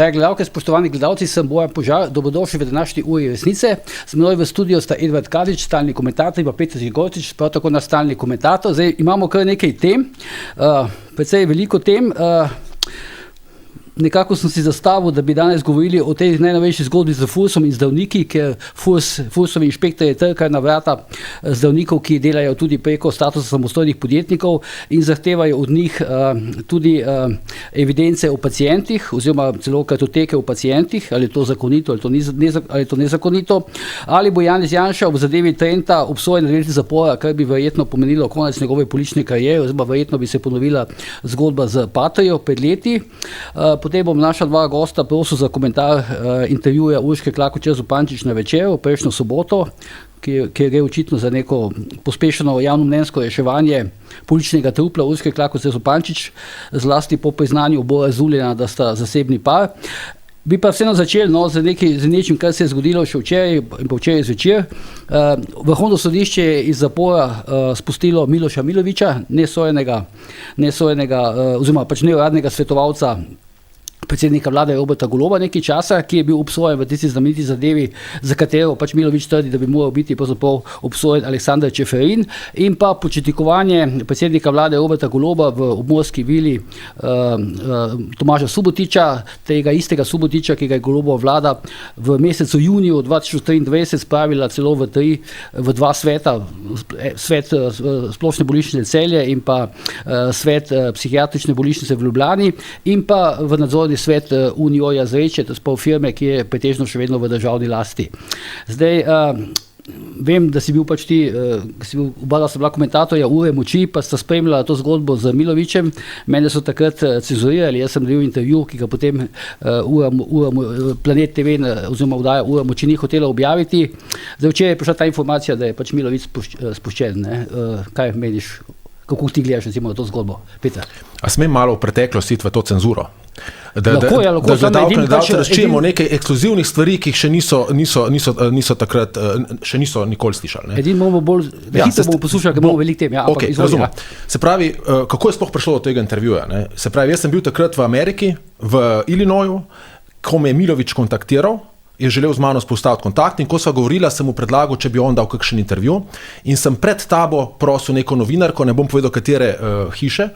Drage gledalke, spoštovani gledalci, sem Bojan Požar, dobrodošli v današnji uri resnice. Z menoj v studiu sta Edvard Kadič, stalni komentator, in pa Peter Zigorčič, prav tako naš stalni komentator. Zdaj imamo kar nekaj tem, precej veliko tem. Nekako sem si zastavil, da bi danes govorili o tej najnovejši zgodbi z Fursom in zdravniki, ker Fursovi inšpektorji trkajo na vrata zdravnikov, ki delajo tudi preko statusa samostojnih podjetnikov in zahtevajo od njih tudi evidence o pacientih oziroma celo kartoteke o pacientih, ali je to zakonito ali je to nezakonito, ali bo Janez Janša v zadevi Trenta obsojen na 2 leti zapora, kar bi verjetno pomenilo konec njegove politične kariere, oziroma verjetno bi se ponovila zgodba z Patrio pred leti. Potem bom naša dva gosta prosil za komentar intervjuja Urške Klakočar Zupančič na Večeru prejšnjo soboto, kjer gre očitno za neko pospešeno javnomnenjsko reševanje političnega trupla Urške Klakočar Zupančič, zlasti po priznanju Bora Zuljana, da sta zasebni par. Bi pa vseeno začel z nečim, kar se je zgodilo še včeraj in pa včeraj zvečer. Vrhovno sodišče je iz zapora spustilo Miloša Milovića, nesojenega oziroma pač neuradnega svetovalca predsednika vlade Roberta Goloba nekaj časa, ki je bil obsojen v tisti znameniti zadevi, za katero pač Milović trdi, da bi moral biti pravzaprav obsojen Aleksander Čeferin, in pa počitikovanje predsednika vlade Roberta Goloba v obmorski vili Tomaža Subotića, tega istega Subotića, ki ga je Golobova vlada v mesecu juniju 2023 spravila celo v dva sveta, svet splošne bolnišnice Celje in pa svet psihiatrične bolnišnice v Ljubljani in pa v nadzorni svet Unijoja Zreče, to je firme, ki je pretežno še vedno v državni lasti. Zdaj, vem, da si bil pač ti, oba sta bila komentatorja Ure moči, pa sta spremljala to zgodbo z Milovićem. Mene so takrat cenzurirali, jaz sem dobil intervju, ki ga potem Planet TV oziroma oddaja Ura moči ni hotela objaviti. Zdaj, včeraj je prišla ta informacija, da je pač Milović spuščen. Kaj meniš? Kako ti gledaš recimo to zgodbo, Peter? A smem malo v preteklosti v to cenzuro? Da Lahko razčijemo nekaj ekskluzivnih stvari, ki jih še niso takrat, še niso nikoli slišali. Edino bomo bolj, hitro bomo poslušali, ker bomo veliko tem. Ok, razumem. Se pravi, kako je sploh prišlo do tega intervjuja? Se pravi, jaz sem bil takrat v Ameriki, v Illinoisu, ko me je Milović kontaktiral, je želel z mano spostaviti kontakt in ko sva govorila, sem mu predlagal, če bi on dal kakšen intervju in sem pred tabo prosil neko novinarko, ne bom povedal katere hiše,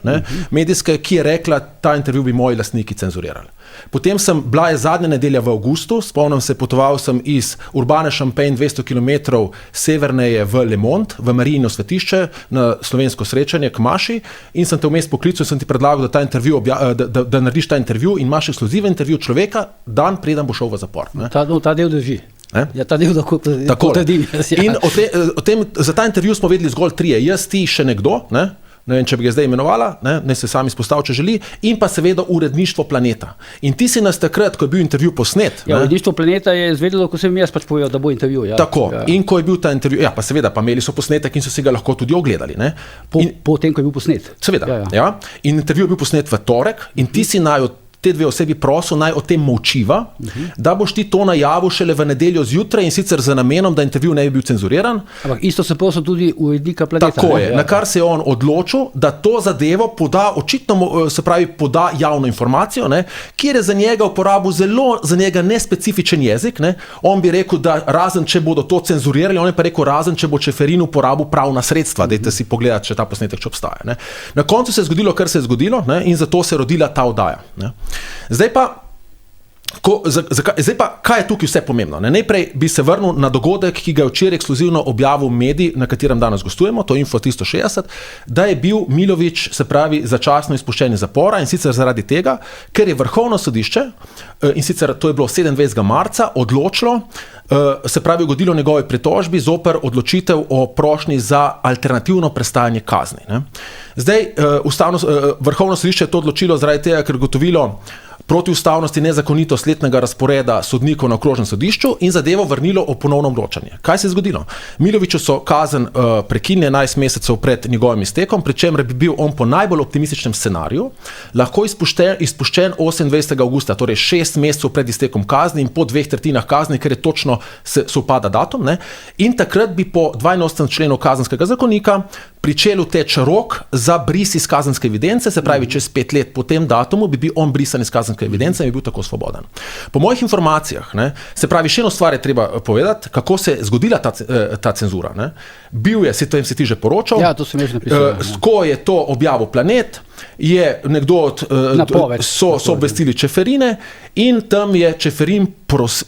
medijske, ki je rekla, ta intervju bi moji lastniki cenzurirali. Potem bila je zadnja nedelja v avgustu, spomnim se, potoval sem iz Urbane Šampejn 200 km severneje v Le Monde, v Marijino svetišče, na slovensko srečanje k Maši in sem te vmes poklical, sem ti predlagal, da narediš ta intervju in imaš ekskluziven intervju človeka, dan preden bo šel v zapor. Ta del drži. Ja, ta del lahko trdim. In za ta intervju smo vedeli zgolj 3, jaz, ti, še nekdo, ne vem, če bi ga zdaj imenovala, ne se sami izpostavil, če želi, in pa seveda uredništvo Planeta. In ti si nas takrat, ko je bil intervju posnet. Uredništvo Planeta je izvedelo, ko sem jaz pač povedal, da bo intervju. Tako, in ko je bil ta intervju, pa seveda, pa imeli so posnetek in so si ga lahko tudi ogledali. Po tem, ko je bil posnet. Seveda, ja. In intervju je bil posnet v torek in ti si te dve osebi prosil, naj o tem molčiva, da boš ti to najavil šele v nedeljo zjutraj in sicer z namenom, da intervju ne bi bil cenzuriran. Ampak isto se prosil tudi urednika Planeta. Tako je, na kar se je on odločil, da to zadevo očitno poda javno informacijo, kjer je za njega uporabil zelo za njega nespecifičen jezik. On bi rekel, da razen, če bodo to cenzurirali, on je pa rekel, razen, če bo Čeferin uporabil pravna sredstva. Dajte si pogledati, če ta posnetek še obstaja. Na koncu se je zgodilo, kar se je zgodilo, in zato se je rodila ta oddaja. Zdaj pa, kaj je tukaj vse pomembno? Najprej bi se vrnil na dogodek, ki ga je včeraj ekskluzivno objavil medij, na katerem danes gostujemo, to je Info 360, da je bil Milović, se pravi, začasno izpuščen iz zapora in sicer zaradi tega, ker je Vrhovno sodišče, in sicer to je bilo 27. marca, odločilo, se pravi, ugodilo njegovi pritožbi zoper odločitev o prošnji za alternativno prestajanje kazni. Zdaj, Vrhovno sodišče je to odločilo zaradi tega, ker je gotovilo protiustavnost in nezakonitost letnega razporeda sodnikov na okrožnem sodišču in zadevo vrnilo v ponovno vročanje. Kaj se je zgodilo? Miloviću so kazen prekinili 11 mesecev pred njegovim iztekom, pri čemer bi bil on po najbolj optimističnem scenariju lahko izpuščen 28. avgusta, torej 6 mesecev pred iztekom kazni in po 2/3 kazni, ker je točno se upada datum, in takrat bi po 82. členu Kazenskega zakonika pričel teči rok za bris iz kazenske evidence, se pravi, čez 5 let po tem datumu bi bil on brisan iz kazenske evidence in bi bil tako svoboden. Po mojih informacijah, ne, se pravi, še eno stvar je treba povedati, kako se je zgodila ta cenzura. Ne. Bil je, si ti že poročal, ja, to sem že napisal, ko je to objavil Planet, je nekdo so obvestili Čeferine in tam je Čeferin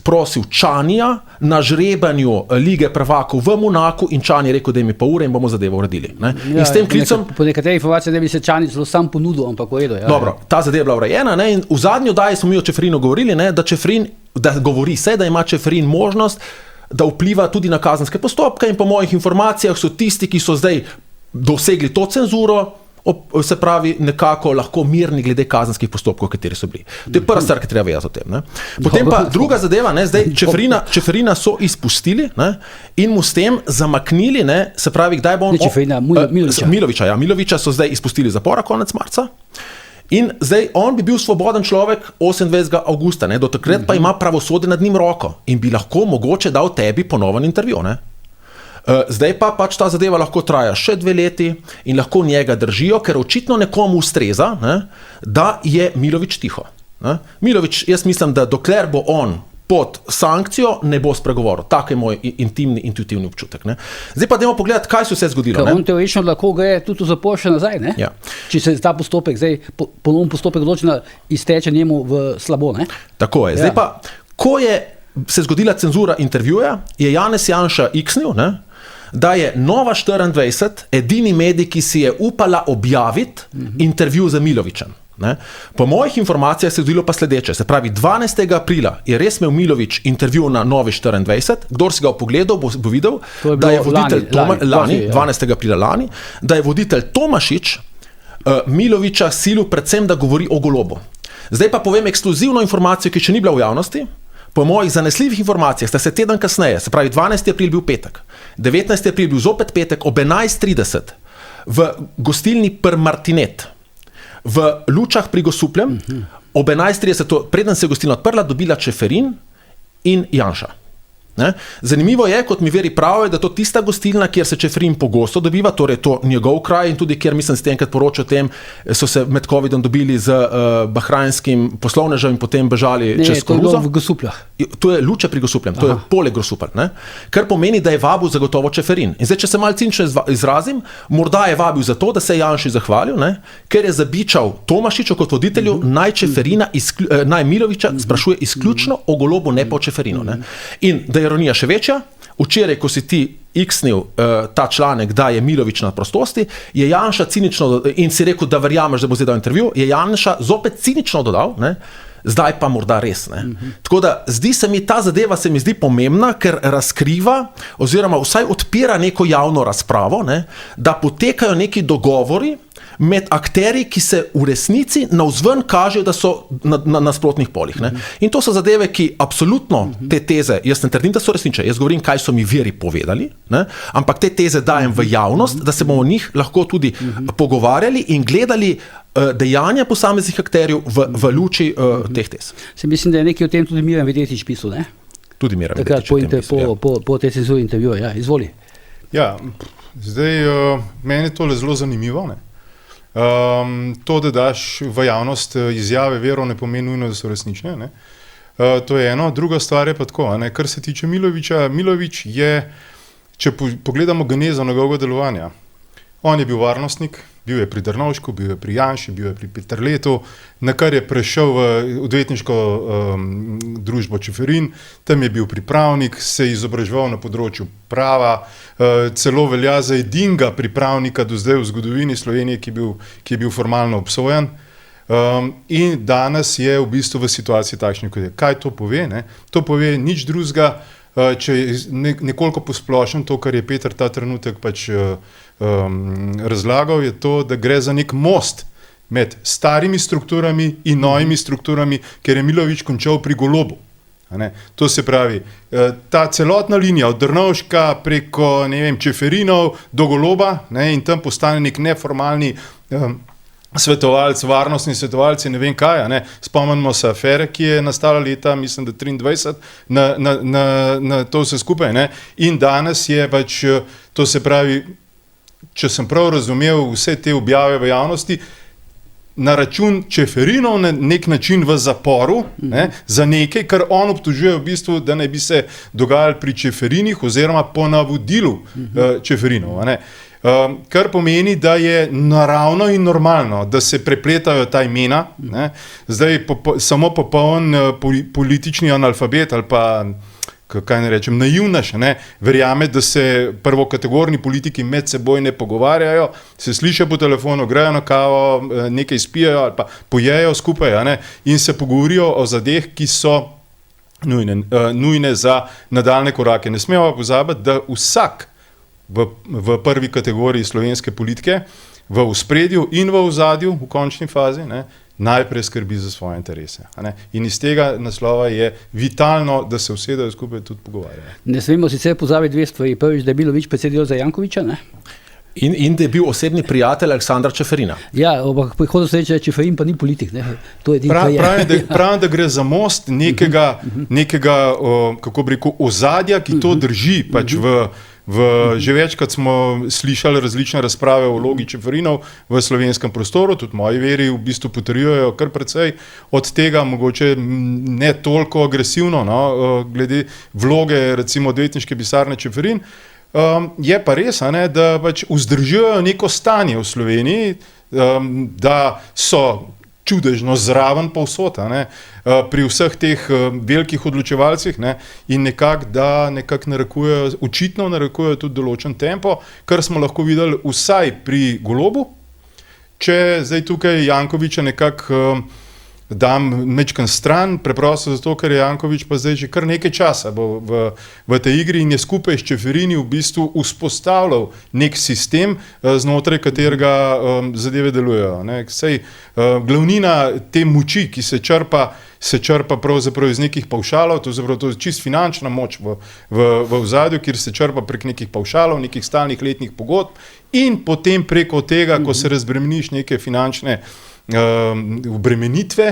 prosil Čanija na žrebanju Lige prvakov v Monaku in Čan je rekel, da jim je pa ure in bomo zadevo uredili. Ne? Ja, in s tem klicem... Po nekaterih informacijah ne bi se Čani zelo sam ponudil, ampak v redu. Ja, dobro, ta zadeva je bila urejena, ne? In v zadnji oddaji smo mi o Čeferinu govorili, ne? Da govori se, da ima Čeferin možnost, da vpliva tudi na kazenske postopke in po mojih informacijah so tisti, ki so zdaj dosegli to cenzuro, se pravi, nekako lahko mirni glede kazenskih postopkov, kateri so bili. To je prva stvar, ki treba vedeti o tem. Ne. Potem pa druga zadeva, ne, zdaj Čeferina so izpustili, ne, in mu s tem zamaknili, ne, se pravi, kdaj bo on... Milovića. Milovića so zdaj izpustili zapora konec marca in zdaj on bi bil svoboden človek 28. avgusta, ne, do takrat pa ima pravosodje nad njim roko in bi lahko mogoče dal tebi ponoven intervju, ne. Zdaj pa pač ta zadeva lahko traja še 2 leti in lahko njega držijo, ker očitno nekomu ustreza, ne, da je Milović tiho. Ne. Milović, jaz mislim, da dokler bo on pod sankcijo, ne bo spregovoril. Tak je moj intuitivni občutek. Ne. Zdaj pa dajmo pogledati, kaj se je zgodilo. On teoretično lahko gre tudi v zapor še nazaj, ne? Ja. Če se ta postopek, zdaj ponovno postopek odločena izteče njemu v slabo, ne? Tako je. Zdaj pa, ko je se zgodila cenzura intervjuja, je Janez Janša x-nil, ne, da je Nova 24 edini medij, ki si je upala objaviti intervju z Milovićem. Ne. Po mojih informacijah se je zgodilo pa sledeče. Se pravi, 12. aprila je res imel Milović intervju na Novi 24. Kdor si ga pogledal, bo videl, da je voditelj lani, 12. aprila lani, da je voditelj Tomašič Milovića silil predvsem, da govori o Golobu. Zdaj pa povem ekskluzivno informacijo, ki še ni bila v javnosti. Po mojih zanesljivih informacijah sta se teden kasneje, se pravi 12. april bil petek, 19. april bil zopet petek ob 11:30 v gostilni Martinet v Lučah pri Gosupljem, ob 11:30, preden se je gostilna odprla, dobila Čeferin in Janša. Ne? Zanimivo je, kot mi veri pravijo, da to tista gostilna, kjer se Čeferin pogosto dobiva, torej to njegov kraj in tudi kjer, mislim, ste enkrat poročal o tem, so se med covidom dobili z bahrajnskim poslovnežem in potem bežali čez koruzo. Ne, to je v Gosupljah. To je Luče pri Gosupljem, to je poleg Grosuplj, ne? Kar pomeni, da je vabil zagotovo Čeferin. In zdaj, če se malo cinično izrazim, morda je vabil za to, da se je Janši zahvalil, ne? Ker je zabičal Tomašiču kot voditelju, naj Milovića sprašuje izključno o Golobu, ne pa o Čeferinu. Ne? In da je ironija še večja, včeraj, ko si ti x-nil ta članek, da je Milović na prostosti, je Janša cinično, in si rekel, da verjameš, da bo zdaj dal intervju, je Janša zopet cinično dodal, ne? Zdaj pa morda res. Ne? Tako da ta zadeva se mi zdi pomembna, ker razkriva oziroma vsaj odpira neko javno razpravo, ne? Da potekajo neki dogovori med akterji, ki se v resnici navzven kažejo, da so na nasprotnih polih. Ne? In to so zadeve, ki absolutno te teze, jaz ne trdim, da so resnične, jaz govorim, kaj so mi viri povedali, ne? Ampak te teze dajem v javnost, da se bomo o njih lahko tudi pogovarjali in gledali dejanja posameznih akterjev v luči teh tez. Se mislim, da je nekaj o tem tudi Miran Vedetič pisal, ne? Tudi Miran Vedetič. Po tej cenzuri intervjuja, ja, izvoli. Ja, zdaj, meni je tole zelo zanimivo, ne? To, da daš v javnost izjave vero, ne pomeni nujno, da so resnične, ne? To je eno, druga stvar je pa tako, ne? Kar se tiče Milovića, Milović je, če pogledamo genezo njegovega delovanja, on je bil varnostnik, bil je pri Drnovšku, bil je pri Janši, bil je pri Peterletu, na kar je prešel v odvetniško družbo Čeferin, tam je bil pripravnik, se je izobraževal na področju prava, celo velja za edinega pripravnika do zdaj v zgodovini Slovenije, ki je bil formalno obsojen. In danes je v bistvu v situaciji takšni, kot je. Kaj to pove? Ne? To pove nič drugega, če nekoliko posplošim to, kar je Peter ta trenutek pač razlagal, je to, da gre za nek most med starimi strukturami in novimi strukturami, ker je Milović končal pri Golobu. To se pravi, ta celotna linija od Drnovška preko, ne vem, Čeferinov do Goloba, ne, in tam postane nek neformalni svetovalc, varnostni svetovalci, ne vem kaj, ne. Spomnimo se afere, ki je nastala leta, mislim, da 23, na to vse skupaj, ne. In danes je pač, to se pravi, če sem prav razumel vse te objave v javnosti, na račun Čeferinov na nek način v zaporu, za nekaj, kar on obtožuje v bistvu, da naj bi se dogajalo pri Čeferinih oziroma po navodilu Čeferinov. Kar pomeni, da je naravno in normalno, da se prepletajo ta imena. Zdaj samo popoln politični analfabet ali pa kaj ne rečem, naivnaš, verjame, da se prvokategorni politiki med seboj ne pogovarjajo, se slišijo po telefonu, grejo na kavo, nekaj spijajo ali pa pojejo skupaj, in se pogovorijo o zadeh, ki so nujne za nadaljne korake. Ne smemo pa pozabiti, da vsak v prvi kategoriji slovenske politike, v ospredju in v ozadju, v končni fazi, najprej skrbi za svoje interese. In iz tega naslova je vitalno, da se usedajo skupaj tudi pogovarjajo. Ne smemo sicer pozabiti dve stvari. Prvič, da je Milović predsedil za Jankovića, In da je bil osebni prijatelj Aleksandra Čeferina. Ja, ampak prihodno se reče, Čeferin pa ni politik. To je pravim, da gre za most nekega kako bi rekel, ozadja, ki to drži pač že večkrat smo slišali različne razprave o vlogi Čeferinov v slovenskem prostoru, tudi moji veri v bistvu potrjujejo kar precej od tega, mogoče ne toliko agresivno, glede vloge recimo odvetniške pisarne Čeferin. Je pa res, da pač vzdržujejo neko stanje v Sloveniji, da so čudežno zraven povsod, pri vseh teh velikih odločevalcih, in nekako narekujejo, očitno narekujejo tudi določen tempo, kar smo lahko videli vsaj pri Golobu. Če zdaj tukaj Jankovića nekako dam mečkan stran, preprosto zato, ker je Janković pa zdaj že kar nekaj časa v tej igri in je skupaj s Čeferini v bistvu vzpostavljal nek sistem, znotraj katerega zadeve delujejo. Sej glavnina te moči, ki se črpa pravzaprav iz nekih pavšalov, to je čist finančna moč v ozadju, kjer se črpa prek nekih pavšalov, nekih stalnih letnih pogodb in potem preko tega, ko se razbremeniš neke finančne obremenitve,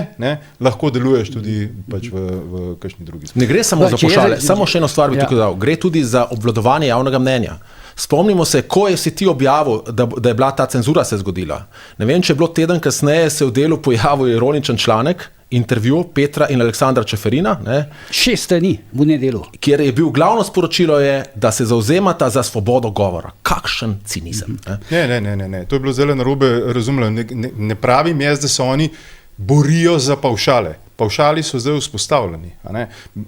lahko deluješ tudi pač v kakšni drugi. Ne gre samo za pavšale, samo še eno stvar bi tukaj dal, gre tudi za obvladovanje javnega mnenja. Spomnimo se, ko si ti objavil, da je bila ta cenzura se zgodila. Ne vem, če je bilo teden kasneje, se v Delu pojavil ironičen članek, intervju Petra in Aleksandra Čeferina. 6 strani v Nedelu. Kjer je bil glavno sporočilo je, da se zavzemata za svobodo govora. Kakšen cinizem. Ne. To je bilo zelo narobe razumljeno. Ne pravim jaz, da se oni borijo za pavšale. Pavšali so zdaj vzpostavljeni,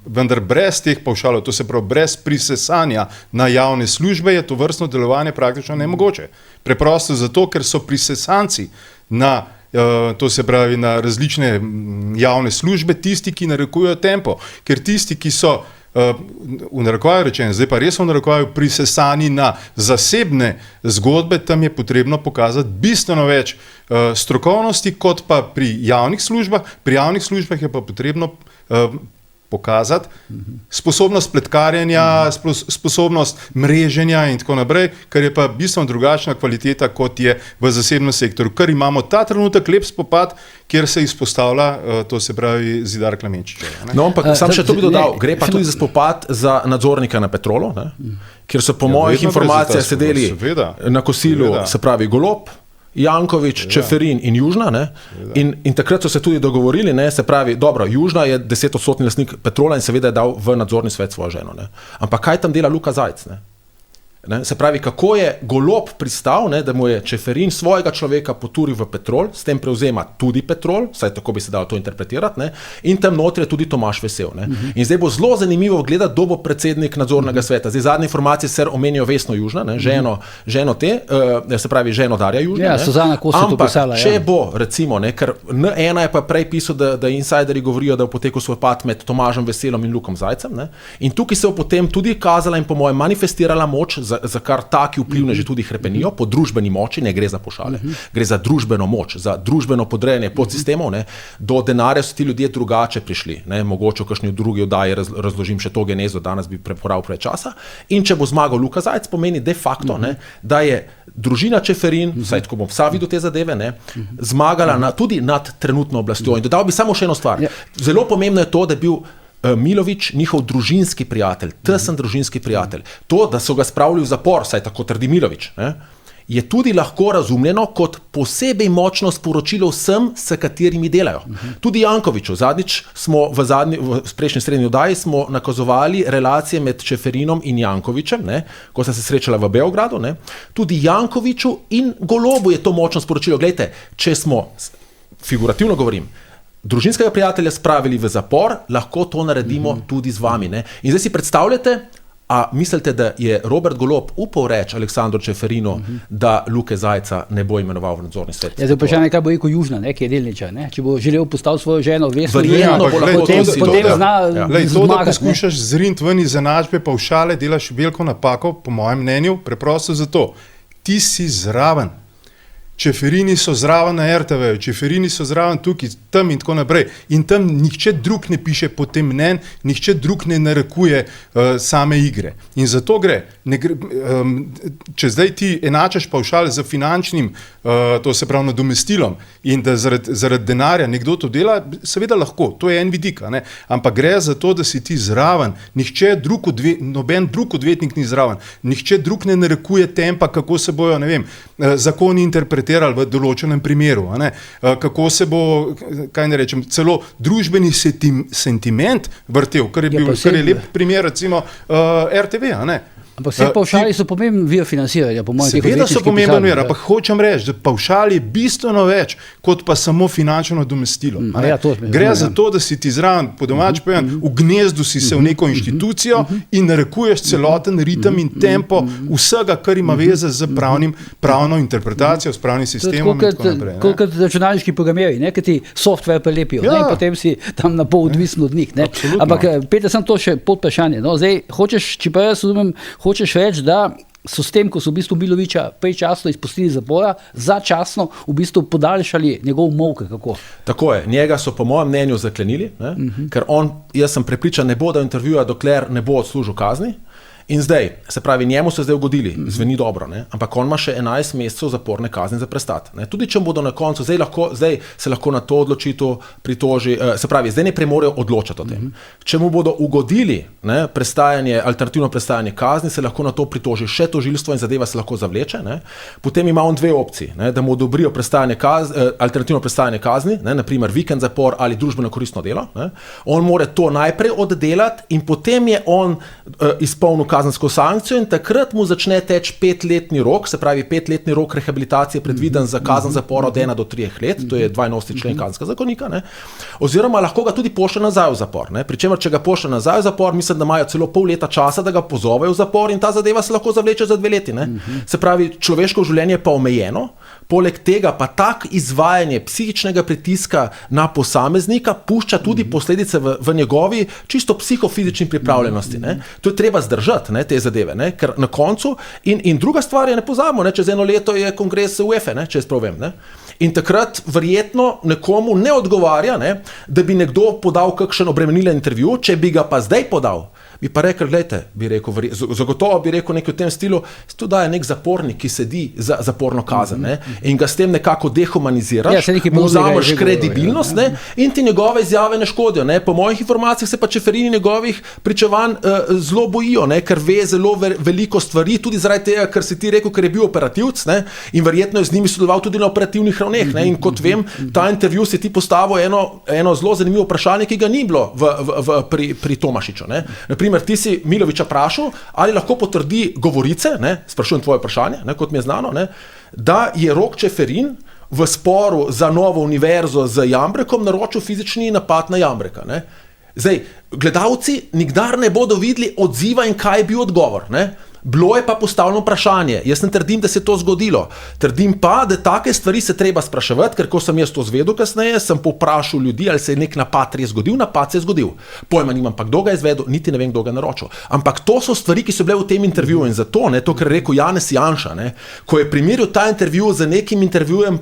vendar brez teh pavšalov, to se pravi brez prisesanja na javne službe, je to vrstno delovanje praktično nemogoče. Preprosto zato, ker so prisesanci na to se pravi na različne javne službe, tisti, ki narekujejo tempo, ker tisti, ki so v narekovaju rečeno, zdaj pa res v narekovaju prisesani na zasebne zgodbe, tam je potrebno pokazati bistveno več strokovnosti, kot pa pri javnih službah. Pri javnih službah je pa potrebno pokazati sposobnost pletkarjenja, sposobnost mreženja in tako naprej, kar je pa bistveno drugačna kvaliteta, kot je v zasebnem sektorju, ker imamo ta trenutek lep spopad, kjer se izpostavlja, to se pravi Zidar Klemenčič. No, ampak sam še to bi dodal, gre pa tudi za spopad za nadzornika na Petrolu, kjer so po mojih informacijah sedeli na kosilu, se pravi Golob, Janković, Čeferin in Južna, in takrat so se tudi dogovorili, se pravi, dobro, Južna je 10% lastnik Petrola in seveda je dal v nadzorni svet svojo ženo. Ampak kaj tam dela Luka Zajc? Se pravi, kako je Golob pristal, da mu je Čeferin svojega človeka poturil v Petrol, s tem prevzema tudi Petrol, saj tako bi se dalo to interpretirati, in tam notri je tudi Tomaž Vesel. In zdaj bo zelo zanimivo gledati, kdo bo predsednik nadzornega sveta. Zdaj zadnje informacije se omenijo Vesno Južna, ženo te, se pravi ženo Darja Južna. Ja, Suzana Kos je to pisala. Ampak, če bo, recimo, ker N1 je pa prej pisal, da insideri govorijo, da bo potekal svoj pad med Tomažem Veselom in Lukom Zajcem, in tukaj se bo potem tudi kazala in po mojem manifestirala moč, za kar taki vplivneži tudi hrepenijo, po družbeni moči, ne gre za pošale, gre za družbeno moč, za družbeno podrejanje podsistemov, do denarja so ti ljudje drugače prišli, mogoče v kakšni drugi oddaji razložim še to genezo, danes bi porabil preveč časa, in če bo zmagal Luka Zajc, pomeni de facto, da je družina Čeferin, vsaj tako bom vsa videl te zadeve, zmagala tudi nad trenutno oblastjo. In dodal bi samo še eno stvar. Zelo pomembno je to, da je bil Milović njihov družinski prijatelj, tesen družinski prijatelj. To, da so ga spravili v zapor, saj tako trdi Milović, je tudi lahko razumljeno kot posebej močno sporočilo vsem, s katerimi delajo. Tudi Jankoviću. Zadnjič smo v prejšnji srednji oddaji smo nakazovali relacije med Čeferinom in Jankovićem, ne, ko sta se srečala v Beogradu. Ne. Tudi Jankoviću in Golobu je to močno sporočilo. Glejte, če smo, figurativno govorim, družinskega prijatelja spravili v zapor, lahko to naredimo tudi z vami. Ne. In zdaj si predstavljate, a mislite, da je Robert Golob upal reči Aleksandru Čeferinu, da Luke Zajca ne bo imenoval v nadzorni svet? Ja, zdaj vprašanje, kaj bo rekel Južna, ne, ki je delničar, ne? Če bo želel postaviti svojo ženo, verjetno bo lahko potem zna zmagati. To, da poskušaš zriniti ven iz enačbe, pa v šale delaš veliko napako, po mojem mnenju, preprosto zato. Ti si zraven. Čeferini so zraven na RTV, Čeferini so zraven tukaj, tam in tako naprej. In tam nihče drug ne piše po tem mnen, nihče drug ne narekuje same igre. In zato gre. Če zdaj ti enačaš pavšal z finančnim, to se pravi nadomestilom, in da zaradi denarja nekdo to dela, seveda lahko, to je en vidik, ne? Ampak gre za to, da si ti zraven, noben drug odvetnik ni zraven, nihče drug ne narekuje tempa, kako se bojo, ne vem, zakoni interpretirali v določenem primeru, ne? Kako se bo, kaj ne rečem, celo družbeni sentiment vrtel, kar je lep primer, recimo RTV, ne? Ampak vse pavšali so pomemben vir financiranja, po mojem. Seveda so pomemben vir, ampak hočem reči, da pavšal je bistveno več, kot pa samo finančno nadomestilo. Gre za to, da si ti zraven, po domač povem, v gnezdu si se v neko inštitucijo in narekuješ celoten ritem in tempo vsega, kar ima veze z pravno interpretacijo, s pravnim sistemom in tako naprej. Kot računalniški programeri, ki ti software prelepijo, in potem si tam na pol odvisen od njih. Ampak, Peter, sem to še pod vprašanje. Zdaj, hočeš, če pa jaz razumem, hočeš reči, da so s tem, ko so v bistvu Milovića prečasno izpustili zapora, začasno v bistvu podaljšali njegov molk, kako? Tako je, njega so po mojem mnenju zaklenili, ker jaz sem prepričan, ne bo dal intervjuja, dokler ne bo odslužil kazni. In zdaj, se pravi, njemu so zdaj ugodili, zveni dobro, ne? Ampak on ima še 11 mesecev zaporne kazni za prestati. Tudi če bodo na koncu, zdaj se lahko na to odločitev pritoži, se pravi, zdaj ne premorejo odločati o tem. Če mu bodo ugodili, ne, alternativno prestajanje kazni, se lahko na to pritoži še tožilstvo in zadeva se lahko zavleče. Ne? Potem ima on dve opciji, ne, da mu odobrijo alternativno prestajanje kazni, ne, naprimer vikend zapor ali družbeno koristno delo. Ne? On more to najprej oddelati in potem je on izpolnil kazensko sankcijo in takrat mu začne teči 5-letni rok, se pravi 5-letni rok rehabilitacije predviden za kazen zapora od 1 do 3 let, to je 82. člen kazenskega zakonika, ne? Oziroma lahko ga tudi pošlje nazaj v zapor. Ne? Pričemer, če ga pošlje nazaj v zapor, mislim, da imajo celo pol leta časa, da ga pozovejo v zapor in ta zadeva se lahko zavleče za 2 leti. Ne? Se pravi, človeško življenje je pa omejeno, poleg tega pa tak izvajanje psihičnega pritiska na posameznika pušča tudi posledice v njegovi čisto psihofizični pripravljenosti. Ne? To je treba zdržati. Te zadeve, ne? Ker na koncu in druga stvar je, ne pozabimo, ne? Čez 1 leto je kongres UEFA, če jaz prav vem, ne? In takrat verjetno nekomu ne odgovarja, ne? Da bi nekdo podal kakšen obremenilen intervju, če bi ga pa zdaj podal, bi pa rekel, gledajte, zagotovo bi rekel nekaj v tem stilu, tu daje nek zapornik, ki sedi za zaporno kazen, ne? In ga s tem nekako dehumaniziraš, mu vzameš kredibilnost, ne? In ti njegove izjave ne škodijo. Ne? Po mojih informacijah se pa Čeferini njegovih pričevanj zelo bojijo, ne? Ker ve zelo veliko stvari, tudi zaradi tega, ker si ti rekel, ker je bil operativc, ne? In verjetno je z njimi sodeloval tudi na operativnih ravneh. Ne? In kot vem, ta intervju si ti postavil eno zelo zanimivo vprašanje, ki ga ni bilo pri Tomašiču. Ne? Naprimer, ti si Milovića vprašal, ali lahko potrdi govorice, ne? Sprašujem tvoje vprašanje, ne? Kot mi je znano, ne? Da je Rok Čeferin v sporu za Novo univerzo z Jambrekom naročil fizični napad na Jambreka. Ne? Zdaj, gledalci nikdar ne bodo videli odziva in kaj je bil odgovor. Ne? Bilo je pa postavljeno vprašanje. Jaz ne trdim, da se je to zgodilo. Trdim pa, da take stvari se treba spraševati, ker ko sem jaz to zvedel kasneje, sem povprašal ljudi, ali se je nek napad res zgodil. Napad se je zgodil. Pojma nimam, pa kdo ga je izvedel, niti ne vem, kdo ga je naročil. Ampak to so stvari, ki so bile v tem intervjuju in zato, ne, to, kar je rekel Janez Janša, ne, ko je primerjal ta intervju z nekim intervjujem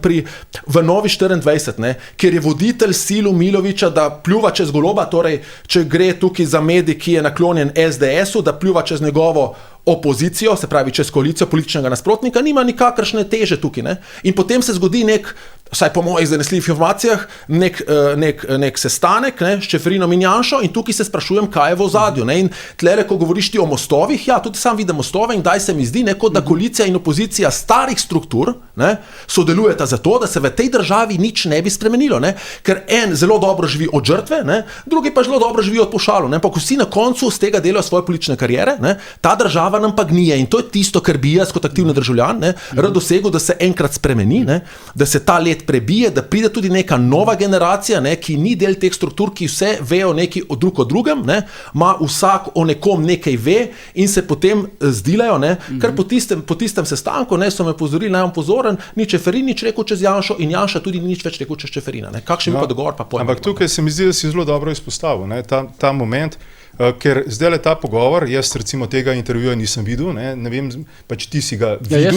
v Novi 24, ne, kjer je voditelj silil Milovića, da pljuva čez Goloba, torej, če gre tukaj za medij, ki je naklonjen SDS-u, da pljuva čez njegovo opozicijo, se pravi čez koalicijo političnega nasprotnika, nima nikakršne teže tukaj. Ne? In potem se zgodi nek vsaj po mojih zanesljivih informacijah, nek sestanek, ne, s Čeferinom in Janšo in tukaj se sprašujem, kaj je v ozadju. Ne. In tlele, ko govoriš ti o mostovih, ja, tudi sam vidim mostove in daj se mi zdi, kot da koalicija in opozicija starih struktur, ne, sodelujeta za to, da se v tej državi nič ne bi spremenilo. Ne. Ker en zelo dobro živi od žrtve, ne, drugi pa zelo dobro živi od pošalu. Ne. Pa ko vsi na koncu z tega delajo svoje politične kariere, ne, ta država nam pa gnije in to je tisto, kar bi jaz kot aktivni državljan rad dosegel, da se enkrat spremeni, ne, da se ta let prebije, da pride tudi neka nova generacija, ne, ki ni del teh struktur, ki vse vejo nekaj drug o drugem, ne, ima vsak o nekom nekaj ve in se potem zdilajo, ne, ker po tistem sestanku, ne, so me pozorili, naj bom pozoren, ni Čeferin nič rekel čez Janšo in Janša tudi ni nič več rekel čez Čeferina. Ne. Kakšen je pa dogovor, pa pojma. Ampak tukaj se mi zdi, da si zelo dobro izpostavil, ne, ta moment, ker zdaj le ta pogovor, jaz recimo tega intervjuja nisem videl, ne vem, pač ti si ga videl,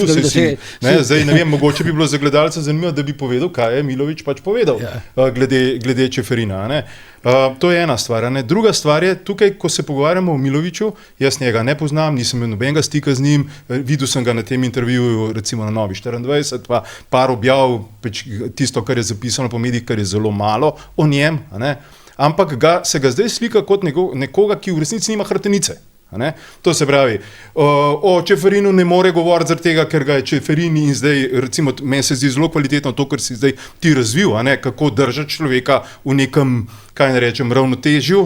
zdaj ne vem, mogoče bi bilo za gledalce zanimivo, da bi povedal, kaj je Milović pač povedal glede Čeferina. Ne. To je ena stvar. Ne. Druga stvar je, tukaj, ko se pogovarjamo o Miloviću, jaz njega ne poznam, nisem imel nobenega stika z njim, videl sem ga na tem intervjuju, recimo na Novi 24, pa par objav, pač tisto, kar je zapisano po medijih, kar je zelo malo o njem, ne. Ampak se ga zdaj slika kot nekoga, ki v resnici nima hrbtenice. To se pravi, o Čeferinu ne more govoriti zaradi tega, ker ga je Čeferin in zdaj, recimo, meni se zdi zelo kvalitetno to, kar si zdaj ti razvil, kako držati človeka v nekem, kaj ne rečem, ravnotežju,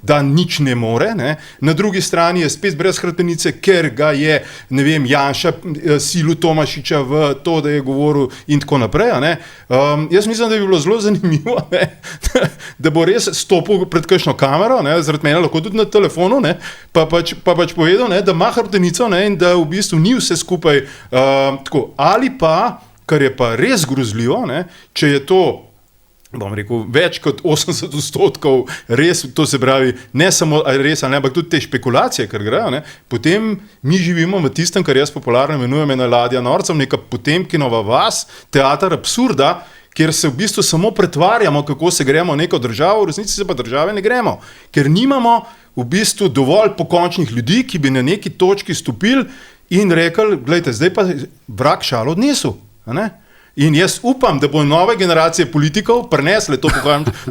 da nič ne more. Ne. Na drugi strani je spet brez hrbtenice, ker ga je, ne vem, Janša silil Tomašiča v to, da je govoril in tako naprej. Jaz mislim, da bi bilo zelo zanimivo, da bo res stopil pred kakšno kamero, zaradi mene lahko tudi na telefonu, pa pač povedal, da ima hrbtenico in da v bistvu ni vse skupaj tako. Ali pa, kar je pa res grozljivo, če je to, bom rekel, več kot 80% res, to se pravi, ne samo res, ampak tudi te špekulacije, kar grejo, potem mi živimo v tistem, kar jaz popularno imenujem ena ladja norcev, neka Potemkinova vas, teater absurda, kjer se v bistvu samo pretvarjamo, kako se gremo v neko državo, v resnici se pa države ne gremo, ker nimamo v bistvu dovolj pokončnih ljudi, ki bi na neki točki stopili in rekli, gledajte, zdaj pa vrag šalo odnesel, In jaz upam, da bo nove generacije politikov prinesle to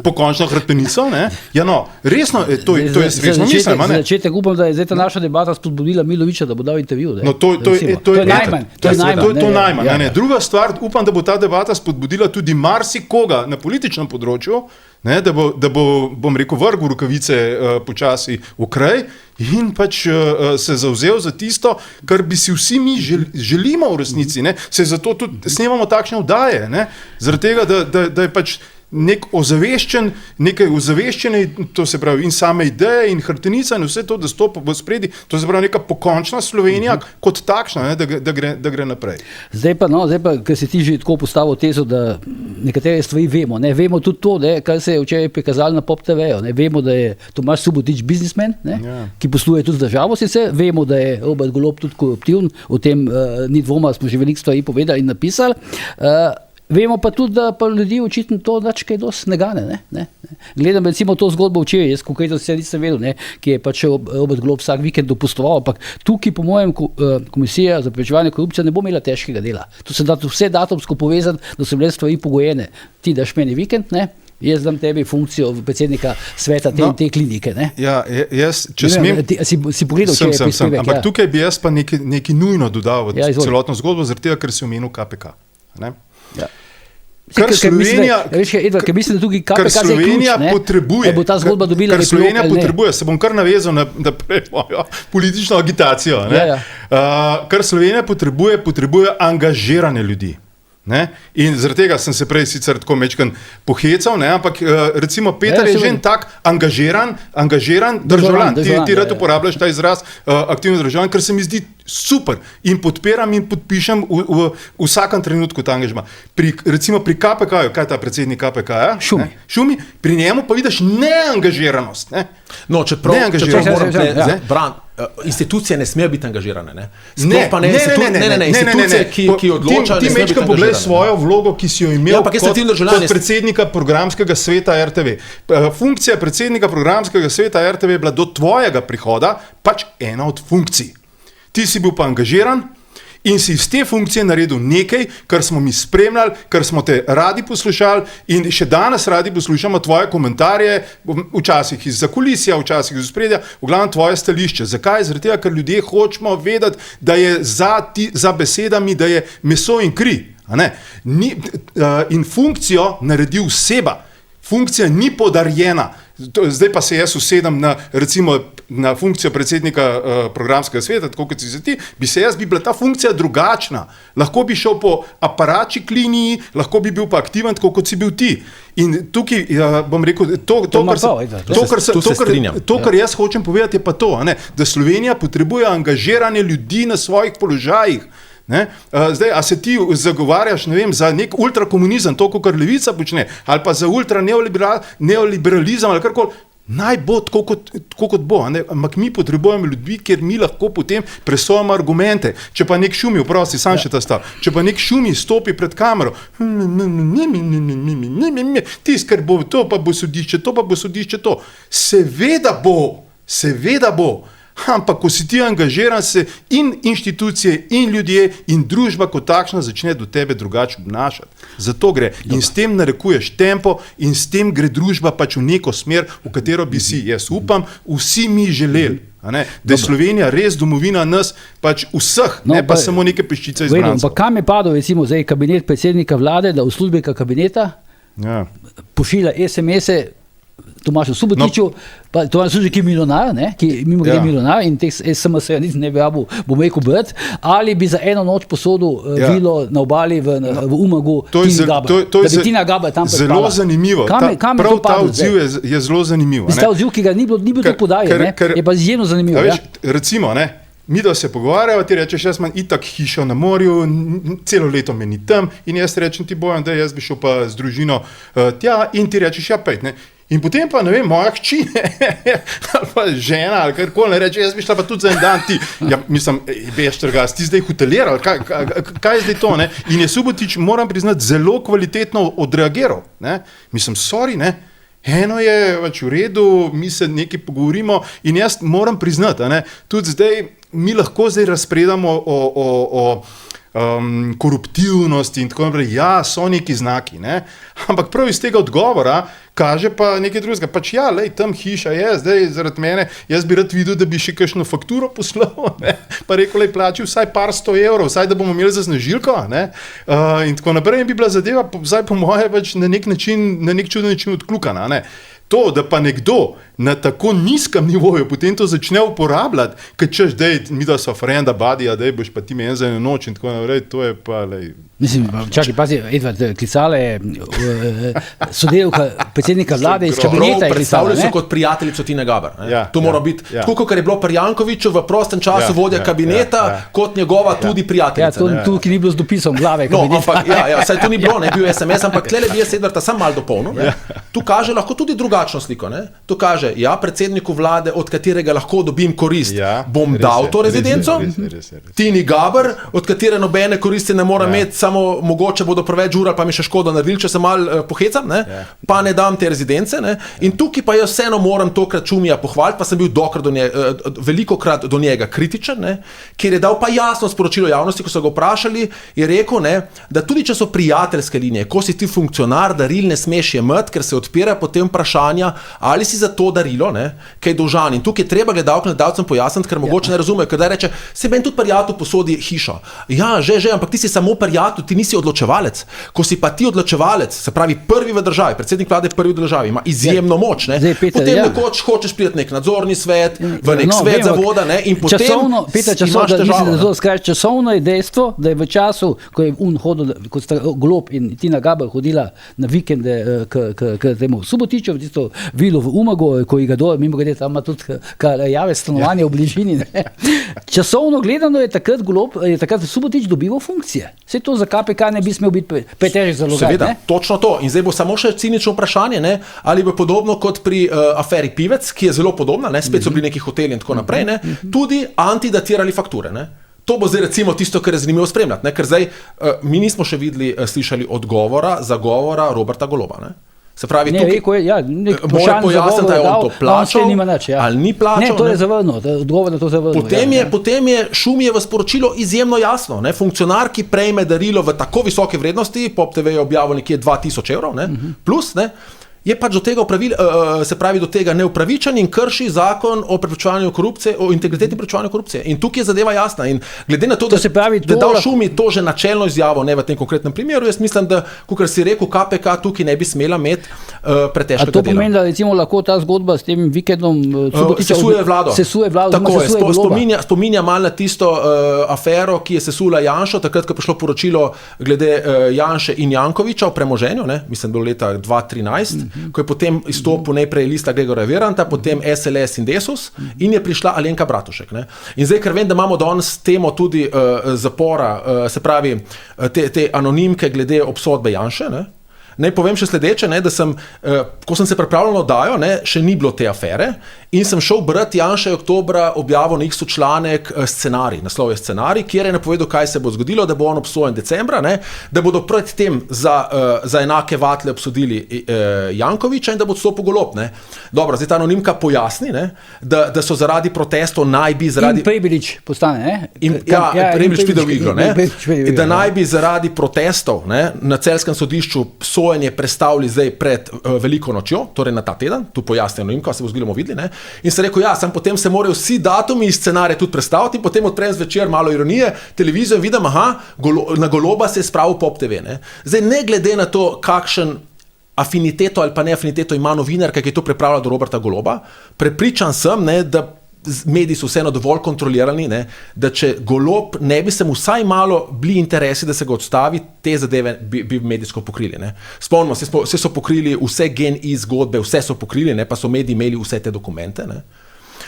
pokončno hrbtenico. Ja, no, resno, to je resno mislim. Za začetek upam, da je zdaj ta naša debata spodbudila Milovića, da bo dal intervju. No, to je najmanj. Druga stvar, upam, da bo ta debata spodbudila tudi marsikoga na političnem področju, da bo, bom rekel, vrgel rokavice počasi v kraj in pač se zavzel za tisto, kar bi si vsi mi želimo v resnici. Se zato tudi snemamo takšne vdaje, zaradi tega, da je pač nekaj ozaveščene, to se pravi, in same ideje in hrbtenica in vse to, da stopa v spredje, to se pravi neka pokončna Slovenija kot takšna, da gre naprej. Zdaj pa, ker si ti že tako postavil tezo, da nekatere stvari vemo. Vemo tudi to, kar se je včeraj prikazalo na Pop TV-ju. Vemo, da je Tomaž Subotič biznismen, ki posluje tudi z državo sicer. Vemo, da je Robert Golob tudi koruptiven, o tem ni dvoma, smo že veliko stvari povedali in napisali. Vemo pa tudi, da pa ljudi očitno to kaj dosti ne gane. Gledam recimo to zgodbo včeraj, jaz konkretno se nisem vedel, ki je pač Robert Golob vsak vikend dopustoval, ampak tukaj po mojem komisija za preprečevanje korupcije ne bo imela težkega dela. To se da vse datumsko povezati, da so bile stvari pogojene. Ti daš meni vikend, jaz dam tebi funkcijo predsednika sveta te klinike. Ja, jaz, če smem... Si pogledal, če je prispevek. Ampak tukaj bi jaz pa nekaj nujno dodal v celotno zgodbo, zaradi tega, ker si omenil KPK. Ja. Ker Slovenija potrebuje, se bom kar navezal na mojo politično agitacijo, kar Slovenija potrebuje angažirane ljudi. In zaradi tega sem se prej sicer tako mečkan pohecal, ampak recimo Peter je že en tak angažiran državljan. Ti rad uporabljaš ta izraz aktivni državljan, ker se mi zdi super in podpiram in podpišem v vsakem trenutku ta angažma. Recimo pri KPK-ju, kaj je ta predsednik KPK-ja? Šumi. Pri njemu pa vidiš neangažiranost. No, čeprav moram institucije ne smejo biti angažirane. Institucije, ki odločajo, ti mečka poglej svojo vlogo, ki si jo imel kot predsednika programskega sveta RTV. Funkcija predsednika programskega sveta RTV je bila do tvojega prihoda pač ena od funkcij. Ti si bil pa angažiran in si iz te funkcije naredil nekaj, kar smo mi spremljali, kar smo te radi poslušali in še danes radi poslušamo tvoje komentarje, včasih iz zakulisja, včasih iz ospredja, v glavnem tvoje stališče. Zakaj? Zaradi tega, ker ljudje hočemo vedeti, da je za besedami, da je meso in kri. In funkcijo naredi oseba. Funkcija ni podarjena. Zdaj pa se jaz usedem na funkcijo predsednika programskega sveta, tako kot si ti, bi bila ta funkcija drugačna. Lahko bi šel po aparačik liniji, lahko bi bil pa aktiven, tako kot si bil ti. In tukaj bom rekel, kar jaz hočem povedati, je pa to, da Slovenija potrebuje angažiranje ljudi na svojih položajih. Zdaj, a se ti zagovarjaš, ne vem, za nek ultrakomunizem, to, kar levica počne, ali pa za ultraneoliberalizem ali karkoli, naj bo tako kot bo, ampak mi potrebujemo ljudi, kjer mi lahko potem presojamo argumente. Če pa nek šumi, oprosti, sam še ta stav, če pa nek šumi stopi pred kamero, tisto, kar bo, to pa bo sodišče, to. Seveda bo. Ampak, ko si ti angažiran, se in inštitucije, in ljudje, in družba kot takšna začne do tebe drugače obnašati. Zato gre. In s tem narekuješ tempo in s tem gre družba pač v neko smer, v katero bi si, jaz upam, vsi mi želeli. Da je Slovenija res domovina nas, pač vseh, ne pa samo neke peščice izbrancev. Pa kam je padel, recimo, zdaj kabinet predsednika vlade, da uslužbenka kabineta pošilja SMS-e Tomažu Subotiću, pa Tomaž Subotić, ki je milijonar, ki je mimogrede milijonar in teh SMS-ja ne bi rabil, bom rekel, brati, ali bi za eno noč posodil vilo na obali v Umagu Tini Gaber, da bi Tina Gaber tam prespala. Zelo zanimivo. Prav ta odziv je zelo zanimiv. Ta odziv, ki ga ni bilo to podaje, je pa izjemno zanimivo. Recimo, mi da se pogovarjamo, ti rečeš, jaz imam itak hišo na morju, celo leto me ni tam in jaz rečem ti Bojan, da jaz bi šel pa z družino tja in ti rečeš, ja pejt, In potem pa, ne vem, moja hči, ali pa žena, ali karkoli, ne reče, jaz bi šla pa tudi za en dan ti. Ja, mislim, veš, trgas, ti zdaj hotelier, ali kaj je zdaj to, In je Subotić, moram priznati, zelo kvalitetno odreagiral, Mislim, sorry, Eno je pač v redu, mi se nekaj pogovorimo in jaz moram priznati, tudi zdaj, mi lahko zdaj razpredamo o koruptivnosti in tako naprej. Ja, so neki znaki, ampak prav iz tega odgovora kaže pa nekaj drugega. Pač ja, tam hiša je, zdaj zaradi mene, jaz bi rad videl, da bi še kakšno fakturo poslal, pa rekel, plačil vsaj par 100 evrov, vsaj da bomo imeli za znažilko, in tako naprej in bi bila zadeva, zdaj po moje, pač na nek čuden način odkljukana, To, da pa nekdo na tako nizkem nivoju potem to začne uporabljati, ker češ, dej, mi da so frenda, badija, dej, boš pa ti meni za eno noč in tako naprej, to je pa, Mislim, čakaj, pazi, Edvard, klicala je sodelavka predsednika vlade iz kabineta. Predstavljali so kot prijateljico Tine Gaber. To mora biti, tako kot je bilo pri Jankoviću v prostem času vodja kabineta, kot njegova tudi prijateljica. To, ki ni bilo z dopisom glave kabineta. Saj to ni bilo, ne bil SMS, ampak tlele bi jaz Edvarda sam malo dopolnil. Tu kaže lahko tudi drugačno sliko. Tu kaže, predsedniku vlade, od katerega lahko dobim korist, bom dal to rezidenco. Tini Gaber, od katere nobene koristi ne mora imeti, samo mogoče bodo preveč ura, pa mi še škodo naredili, če se malo pohecam, pa ne dam te rezidence. In tukaj pa jaz vseeno moram tokrat Šumija pohvaliti, pa sem bil velikokrat do njega kritičen, ker je dal pa jasno sporočilo javnosti, ko so ga vprašali, je rekel, da tudi če so prijateljske linije, ko si ti funkcionar, daril ne smeš jemati, ker se odpira potem vprašanja, ali si za to darilo, kaj dolžan. In tukaj je treba gledalcem pojasniti, ker mogoče ne razumejo, ker da reče, se meni tudi prijatelj posodi hišo. Ja, že, ampak ti si samo prijatelj, ti nisi odločevalec. Ko si pa ti odločevalec, se pravi prvi v državi, predsednik vlade prvi v državi, ima izjemno moč, potem nekoč hočeš priti nek nadzorni svet, v nek svet zavoda, in potem časovno je dejstvo, da je v času, ko je hodil, kot sta Golob in Tina Gaber hodila na vikende k temu Subotiću, v tisto vilo v Umagu, ko je ga dol, mimo grede, tam ima tudi jave stanovanje v bližini. Časovno gledano je takrat Golob, je takrat Subotić dobival funkcije. Vse to za KPK ne bi smel biti pretežek zalogaj. Seveda, točno to. In zdaj bo samo še cinično vprašanje, ali bo podobno kot pri aferi Pivec, ki je zelo podobna, spet so bili neki hoteli in tako naprej, tudi antidatirali fakture. To bo zdaj recimo tisto, kar je zanimivo spremljati, ker zdaj mi nismo še videli, slišali odgovora, zagovora Roberta Goloba. Se pravi, Ne, tukaj rekel je, ja, nek mora pošaljen pojasniti, da je on to plačal nima nič, ja. ali ni plačal. Ne, to ne. je zavrnil, odgovor na to zavrnil. Potem je Šumijevo sporočilo izjemno jasno. Ne? Funkcionar, ki prejme darilo v tako visoke vrednosti, Pop TV je objavil nekje 2000 evrov, ne? Plus, ne? Je pač do tega se pravi do tega neupravičen in krši zakon o preprečevanju korupcije, o integriteti preprečevanja korupcije. In tukaj je zadeva jasna. In glede na to, da je dal Šumi to že načelno izjavo, ne v tem konkretnem primeru, jaz mislim, da, kakor si rekel, KPK tukaj ne bi smela imeti pretežkega dela. To pomeni, da recimo lahko ta zgodba s tem vikendom sesuje vlado. Sesuje vlado, tako je, spominja malo na tisto afero, ki je sesula Janšo, takrat, ko je prišlo poročilo glede Janše in Jankoviča o premoženju, ne? Mislim, da bilo leta 2013. Ko je potem izstopil najprej lista Gregorja Viranta, potem SLS in Desus in je prišla Alenka Bratušek. Ne? In zdaj, ker vem, da imamo danes temo tudi zapora, se pravi te anonimke glede obsodbe Janše, ne? Naj povem še sledeče, ne, da ko sem se pripravljal na oddajo, ne, še ni bilo te afere in sem šel brati Janša je oktobra objavil na X-u članek scenarij, naslov je scenarij, kjer je napovedal, kaj se bo zgodilo, da bo on obsojen decembra, ne, da bodo pred tem za enake vatle obsodili Jankoviča in da bo odstopil Golob. Ne. Dobro, zdaj ta anonimka pojasni, ne, da so zaradi protestov naj bi zaradi... In Prebilič postane, ne? Prebilič pride v igro, ne, da naj bi zaradi protestov, ne, na Celjskem sodišču sojenje prestavili zdaj pred veliko nočjo, torej na ta teden, tu pojasnjeno jim, ko se bo zgodilo videli, ne? In se rekel, ja, potem se morajo vsi datumi iz scenarija tudi prestaviti in potem odprem zvečer malo ironije, televizijo in vidim, na Goloba se je spravil Pop TV, ne? Zdaj, ne glede na to, kakšen afiniteto ali pa neafiniteto ima novinarka, ki je to pripravila do Roberta Goloba, prepričan sem, ne, da mediji so vseeno dovolj kontrolirani, ne, da če Golob ne bi se mu vsaj malo bili interesi, da se ga odstavi, te zadeve bi medijsko pokrili. Ne. Spomnimo, vse so pokrili, vse GEN-I zgodbe, vse so pokrili, ne, pa so mediji imeli vse te dokumente. Ne.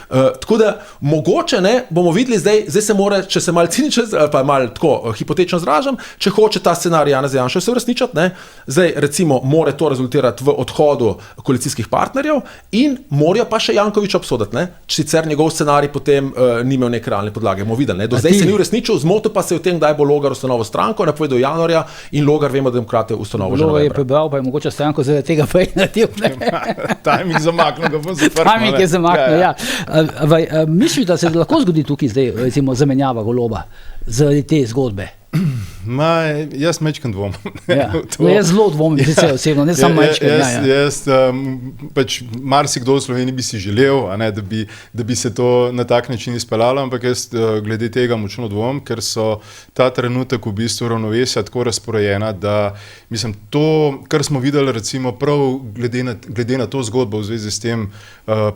Tako da mogoče ne, bomo videli zdaj se mora, če se malo cinično, pa malo tako hipotetično zražam, če hoče ta scenarij Janeza Janše se uresničiti, ne, zdaj recimo more to rezultirati v odhodu koalicijskih partnerjev in morajo pa še Jankoviča obsoditi, ne, sicer njegov scenarij potem ni imel neke realne podlage, bomo videli, ne, do zdaj se ni uresničil, zmotil pa se je v tem, kdaj bo Logar ustanovil stranko, napovedal januarja in Logar, vemo, da demokrate ustanovil že novembra. Logar je prebral, pa je mogoče stranko zaradi tega prej naredil. Timing zamaknil, ga bom zaprl. Timing je zamaknil, ja. Misliš, da se lahko zgodi tukaj zdaj, recimo, zamenjava Goloba zaradi te zgodbe? Jaz mečkam dvom. Ja. Jaz zelo dvomim, osebno, ne samo mečkam. Jaz pač marsikdo v Sloveniji bi si želel, ne, da bi se to na tak način izpeljalo, ampak jaz glede tega močno dvomim, ker so ta trenutek v bistvu ravnovesja tako razporejena, da mislim, to, kar smo videli recimo prav glede na to zgodbo v zvezi s tem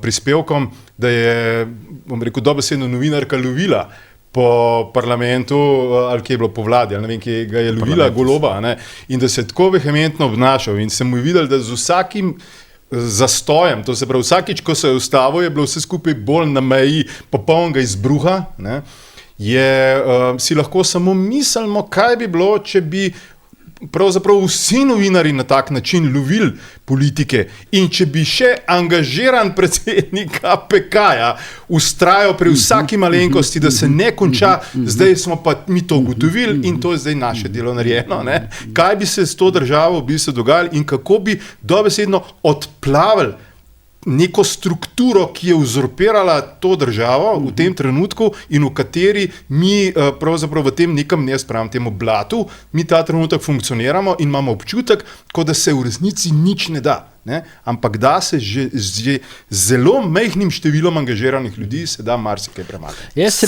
prispevkom, da je, bom rekel, dobesedno novinarka lovila po parlamentu, ali kje je bilo po vladi, ali ne vem, kje ga je lovila Goloba, ne, in da se je tako vehementno obnašal in se mu je videl, da z vsakim zastojem, to se pravi vsakič, ko se je ustavil, je bilo vse skupaj bolj na meji popolnega izbruha, ne, si lahko samo mislimo, kaj bi bilo, če bi pravzaprav vsi novinari na tak način lovili politike in če bi še angažiran predsednik KPK-ja ustrajal pri vsaki malenkosti, da se ne konča, zdaj smo pa mi to ugotovili in to je zdaj naše delo narejeno, ne? Kaj bi se s to državo v bistvu dogajalo in kako bi dobesedno odplavili neko strukturo, ki je uzurpirala to državo v tem trenutku in v kateri mi pravzaprav v tem nekem, jaz pravim temu blatu, mi ta trenutek funkcioniramo in imamo občutek, kot da se v resnici nič ne da. Ne? Ampak da se že zelo majhnim številom angažiranih ljudi se da marsikaj premagati. Se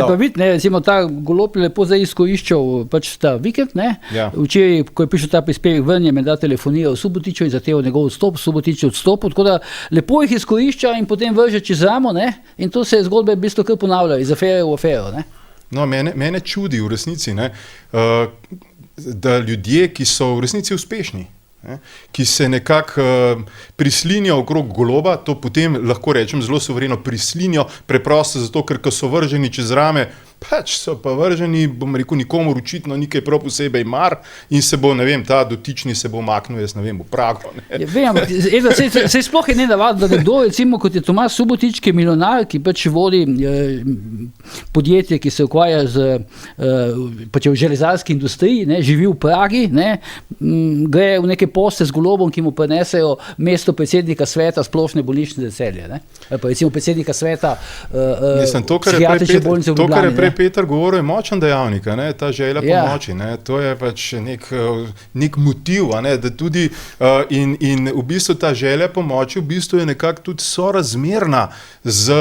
pa vidi, recimo ta Golob je lepo zdaj izkoriščal pač ta vikend, ne? Ja. Včeraj, ko je prišel ta prispevek ven, je me da telefoniral Subotiču in zahteval njegov odstop, Subotič je odstopil, tako da lepo jih izkorišča in potem vrže čez ramo, ne? In to se je zgodbe v bistvu kar ponavlja iz afere v afero. Ne? No, mene čudi v resnici, ne? Da ljudje, ki so v resnici uspešni, ki se nekako prislinijo okrog Goloba, to potem lahko rečem zelo suvereno prislinijo, preprosto zato, ker ko so vrženi čez rame, pač so pa vrženi, bom rekel, nikomor očitno nekaj prav posebej mar in se bo, ne vem, ta dotični se bo maknil, jaz ne vem, v Prago. Ja, vem, se sploh je nenavadno, da nekdo, recimo, kot je Tomaž Subotič, ki je milijonar, ki pač vodi podjetje, ki se ukvarja pač v železarski industriji, ne, živi v Pragi, ne, gre v neke poste z golobom, ki mu prenesejo mesto predsednika sveta splošne bolnišnice Celje, ne, pa recimo predsednika sveta psihiatrične bolnice v Ljubljani. To, kar je prej Peter govoril, je močen dejavnik, ne, ta želja pomoči, ne, to je pač nek motiv, ne, da tudi in v bistvu ta želja pomoči v bistvu je nekako tudi sorazmerna z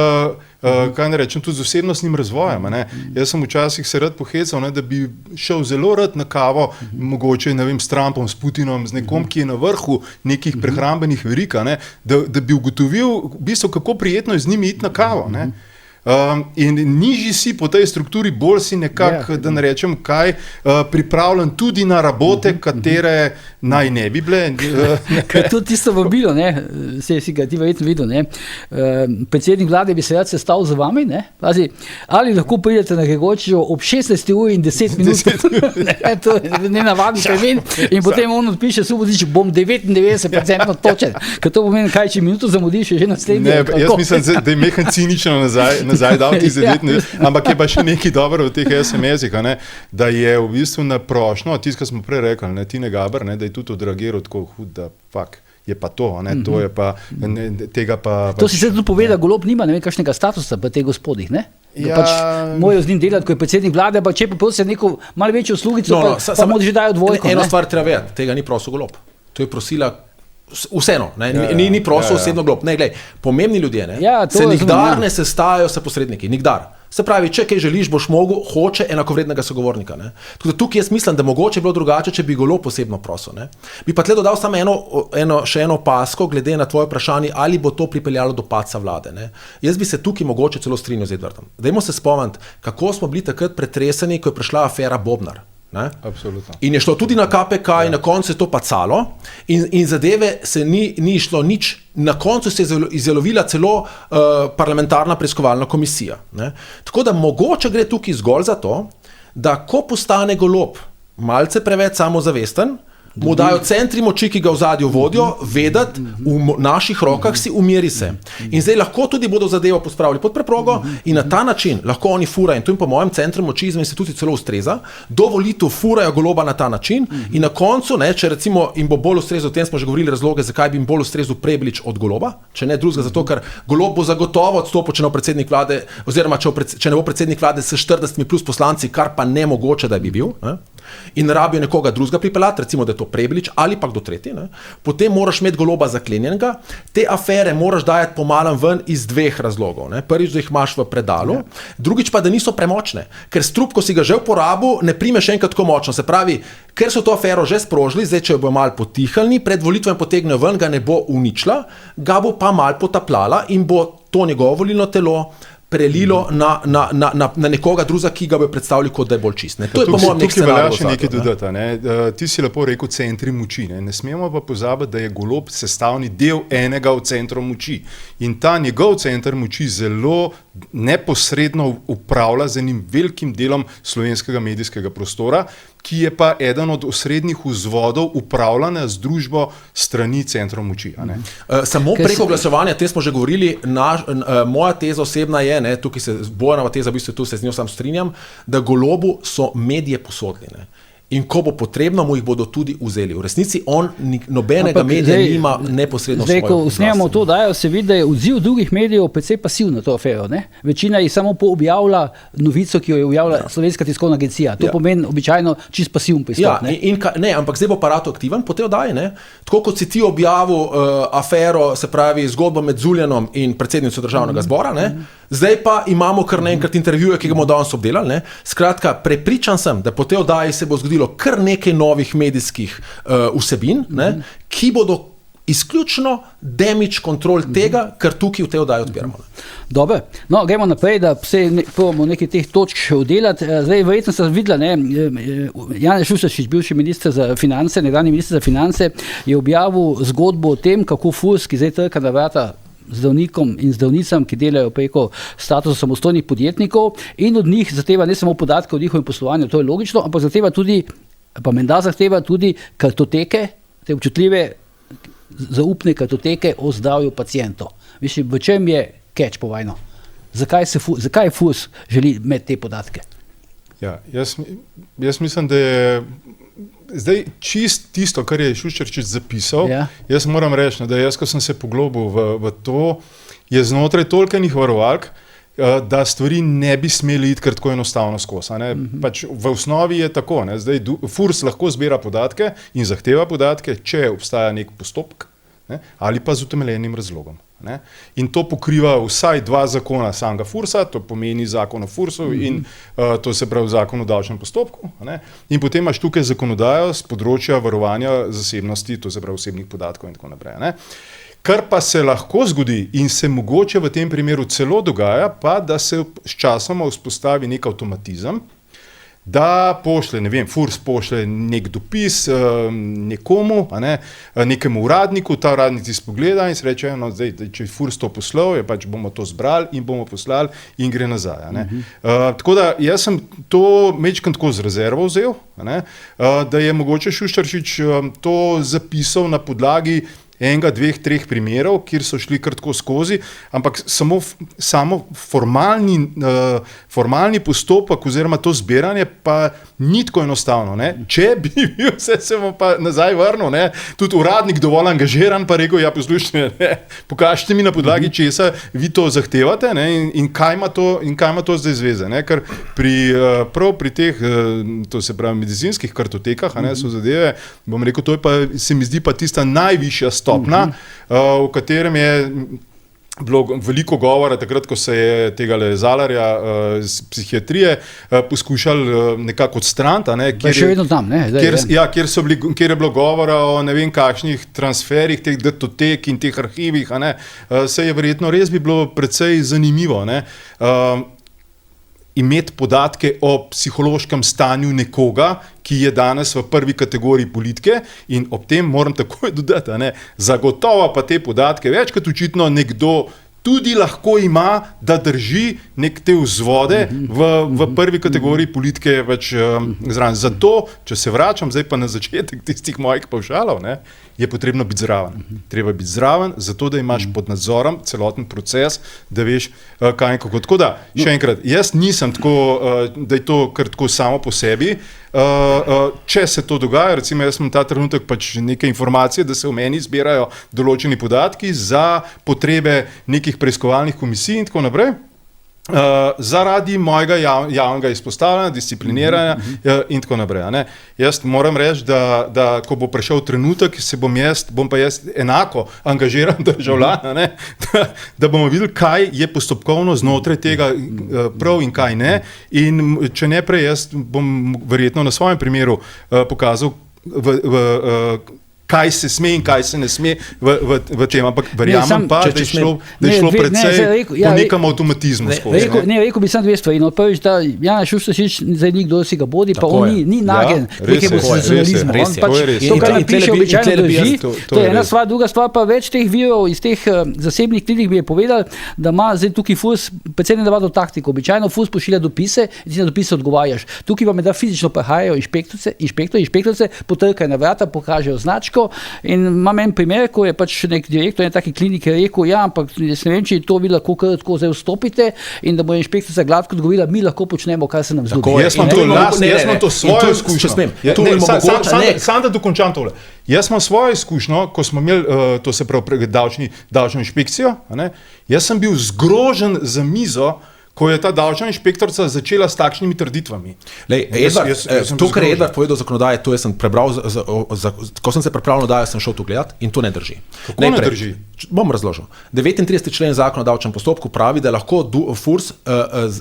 kaj ne rečem, tudi z osebnostnim razvojem. Ne. Jaz sem včasih se rad pohecal, ne, da bi šel zelo rad na kavo, mogoče, ne vem, s Trumpom, s Putinom, z nekom, ki je na vrhu nekih prehrambenih verig, da bi ugotovil, v bistvu, kako prijetno je z njimi iti na kavo. Ne. In nižji si po tej strukturi, bolj si nekako, da ne rečem kaj, pripravljen tudi na rabote, katere naj ne bi bile. Ker tudi tisto vabilo, se si ga ti verjetno videl, predsednik vlade bi se rad sestal z vami, pazi, ali lahko pridete na Gregorčičevo ob 16 uri in 10 minut, to je nenavadni termin, in potem on odpiše Subotič, bom 99% točen, ker to pomeni, kaj če minuto zamudiš, je že naslednji. Ne, jaz mislim, da je mehen cinično nazaj dal ti zadetni, ampak je pa še nekaj dobro v teh SMS-ih, da je v bistvu na prošnjo, tisto, kar smo prej rekli, Tine Gaber, da je tudi odreagiral tako hud, da fak, je pa to, to je pa, tega pa... To si se tudi povedal, Golob nima, ne vem, kakšnega statusa pa teh gospodih, ne? Da pač morajo z njim delati, ko je predsednik vlade, pa če pa prosi neko malo večjo uslugico, pa mu že dajo dvojko. Eno stvar treba vedeti, tega ni prosil Golob. To je prosila vseeno, ni prosil osebno Golob. Ne, glej, pomembni ljudje, se nikdar ne sestajajo s posredniki, nikdar. Se pravi, če kaj želiš, boš mogel, hoče enakovrednega sogovornika. Tako da tukaj jaz mislim, da mogoče je bilo drugače, če bi Golob posebno prosil. Bi pa tle dodal samo še eno pasko, glede na tvoje vprašanje, ali bo to pripeljalo do padca vlade. Jaz bi se tukaj mogoče celo strinjal z Edvardom. Dajmo se spomniti, kako smo bili takrat pretreseni, ko je prišla afera Bobnar. Absolutno. In je šlo tudi na KPK in na koncu je to pacalo in zadeve se ni šlo nič. Na koncu se je izjalovila celo parlamentarna preiskovalna komisija. Tako da mogoče gre tukaj zgolj za to, da ko postane Golob malce preveč samozavesten, mu dajo centri moči, ki ga v zadju vodijo, vedeti, v naših rokah si, umiri se. In zdaj lahko tudi bodo zadevo pospravili pod preprogo in na ta način lahko oni furajo, in to jim po mojem centru moči izmed institucij celo ustreza, do volitev furajo Goloba na ta način in na koncu, če recimo jim bo bolj ustrezal, o tem smo že govorili razloge, zakaj bi jim bolj ustrezal Prebilič od Goloba, če ne drugega, zato ker Golob bo zagotovo odstopil, če ne bo predsednik vlade, oziroma če ne bo predsednik vlade s 40 plus poslanci, kar pa ne mogoče, da bi bil, in rabijo nekoga drugega pripeljati, recimo, da je to Prebilič ali pa kdo tretji, potem moraš imeti Goloba zaklenjenega, te afere moraš dajati pomalem ven iz dveh razlogov. Prvič, da jih imaš v predalu, drugič pa, da niso premočne, ker strup, ko si ga že uporabil, ne prime še enkrat tako močno. Se pravi, ker so to afero že sprožili, zdaj, če jo bo malo potihnili, pred volitvami potegnejo ven, ga ne bo uničila, ga bo pa malo potapljala in bo to njegovo volilno telo prelilo na nekoga drugega, ki ga bi predstavili kot da je bolj čist. To je po mojem nek scenarij. Tukaj velja še nekaj dodati. Ti si lepo rekel centri moči. Ne smemo pa pozabiti, da je Golob sestavni del enega od centrov moči. In ta njegov center moči zelo neposredno upravlja z enim velikim delom slovenskega medijskega prostora, ki je pa eden od osrednjih vzvodov upravljanja z družbo strani centrov moči. Samo preko glasovanja, te smo že govorili, moja teza osebna je, tukaj se Bojanova teza, v bistvu tu se z njo sam strinjam, da Golobu so medije posodili. In ko bo potrebno, mu jih bodo tudi vzeli. V resnici on nobenega medija nima neposredno svojega. Zdaj, ko snemamo to dajo, se vidi, da je odziv drugih medijev precej pasiv na to afero. Večina jih samo objavlja novico, ki jo je objavila Slovenska tiskovna agencija. To pomeni običajno čist pasiven pristop. Ampak zdaj bo pa rad aktiven po tej oddaji. Tako kot si ti objavil afero, se pravi zgodbo med Zuljanom in predsednico državnega zbora, zdaj pa imamo kar naenkrat intervjuje, ki ga bomo danes obdelali. Skratka, prepričan sem, da po tej oddaji se bo zgodilo kar nekaj novih medijskih vsebin, ki bodo izključno damage control tega, kar tukaj v tej oddaji odpiramo. Dobro, gremo naprej, da probamo nekaj teh točk še oddelati. Zdaj, verjetno sem videla, Janez Šušteršič, bivši minister za finance, nekdanji minister za finance, je objavil zgodbo o tem, kako Furs, ki zdaj trka na vrata zdravnikom in zdravnicam, ki delajo preko statusa samostojnih podjetnikov in od njih zahteva ne samo podatke o njihovem poslovanju, to je logično, ampak zahteva tudi, pa menda zahteva tudi kartoteke, te občutljive zaupne kartoteke o zdravju pacientov. Mislim, v čem je catch povajno? Zakaj FURS želi imeti te podatke? Ja, jaz mislim, da je zdaj čist tisto, kar je Šušteršič zapisal, jaz moram reči, da jaz, ko sem se poglobil v to, je znotraj tolkenih varovalk, da stvari ne bi smeli iti kar tako enostavno skozi. Pač v osnovi je tako. Zdaj FURS lahko zbira podatke in zahteva podatke, če obstaja nek postopek ali pa z utemeljenim razlogom. In to pokriva vsaj 2 zakona samega FURS-a, to pomeni zakon o FURS-u in to se pravi zakon o davčnem postopku. In potem imaš tukaj zakonodajo z področja varovanja zasebnosti, to se pravi osebnih podatkov in tako naprej. Kar pa se lahko zgodi in se mogoče v tem primeru celo dogaja, pa da se sčasoma vzpostavi nek avtomatizem, da pošle, ne vem, FURS pošle nek dopis nekomu, nekemu uradniku, ta uradnik ti spogleda in se reče, no, zdaj, če FURS to poslal, pač bomo to zbrali in bomo poslali in gre nazaj. Tako da jaz sem to majčkeno tako z rezervo vzel, da je mogoče Šušteršič to zapisal na podlagi 1, 2, 3 primerov, kjer so šli kar tako skozi, ampak samo formalni postopek oziroma to zbiranje pa ni tako enostavno. Če bi bil, se bom pa nazaj vrnil, tudi uradnik dovolj angažiran, pa rekel, ja, poslušajte, pokažite mi na podlagi česa vi to zahtevate in kaj ima to zdaj zveze. Ker prav pri teh, to se pravi, medicinskih kartotekah so zadeve, bom rekel, to je pa, se mi zdi pa tista najvišja stopna, v katerem je bilo veliko govora takrat, ko se je tega Zalarja z psihiatrije poskušal nekako odstraniti. Še vedno tam, kjer je bilo govora o ne vem kakšnih transferih, teh datotek in teh arhivih, se je verjetno res bi bilo precej zanimivo, imeti podatke o psihološkem stanju nekoga, ki je danes v prvi kategoriji politike in ob tem moram takoj dodati, zagotovo pa te podatke večkrat očitno nekdo tudi lahko ima, da drži nek te vzvode v prvi kategoriji politike zraven. Zato, če se vračam zdaj pa na začetek tistih mojih pavšalov, je potrebno biti zraven. Treba biti zraven, zato da imaš pod nadzorom celoten proces, da veš, kaj in kako. Tako da, še enkrat, jaz nisem tako, da je to kar tako samo po sebi. Če se to dogaja, recimo jaz sem ta trenutek pač neke informacije, da se v meni zbirajo določeni podatki za potrebe nekih preiskovalnih komisij in tako naprej, zaradi mojega javnega izpostavljanja, discipliniranja in tako naprej. Jaz moram reči, da ko bo prišel trenutek, bom pa jaz enako angažiran državljan, da bomo videli, kaj je postopkovno znotraj tega prav in kaj ne. In če ne prej, jaz bom verjetno na svojem primeru pokazal kaj se sme in kaj se ne sme v tem, ampak verjamem pa, da je šlo predvsej po nekem avtomatizmu skozi. Rekel bi samo 2 stvari. Prvič, da Janez Šušteršič zdaj ni kdo si ga bodi, pa on ni nagen nekemu senzacionalizmu. To, kar napiše, običajno drži, to je ena stvar, druga stvar pa več teh virov iz teh zasebnih klinik bi je povedal, da ima zdaj tukaj FURS predvsem navadno taktiko. Običajno FURS pošilja dopise in ti na dopise odgovarjaš. Tukaj vam je da fizično prihajajo inšpektorice, potrkajo na vrata, pokažejo značko. In imam en primer, ko je pač nek direktor ene take klinike rekel, ja, ampak ne vem, če to vi lahko tako zdaj vstopite in da bo inšpektorica gladko odgovorila, mi lahko počnemo, kar se nam zgodi. Jaz imam to svojo izkušnjo. Sam da dokončam tole. Jaz imam svojo izkušnjo, ko smo imeli, to se pravi, davčno inšpekcijo, jaz sem bil zgrožen za mizo, ko je ta davčna inšpektorica začela s takšnimi trditvami. To, kar je Edvard povedal zakonodaje, to sem prebral, ko sem se pripravljal, da sem šel to gledati in to ne drži. Kako ne drži? Bom razložil. 39. člen zakona o davčnem postopku pravi, da lahko FURS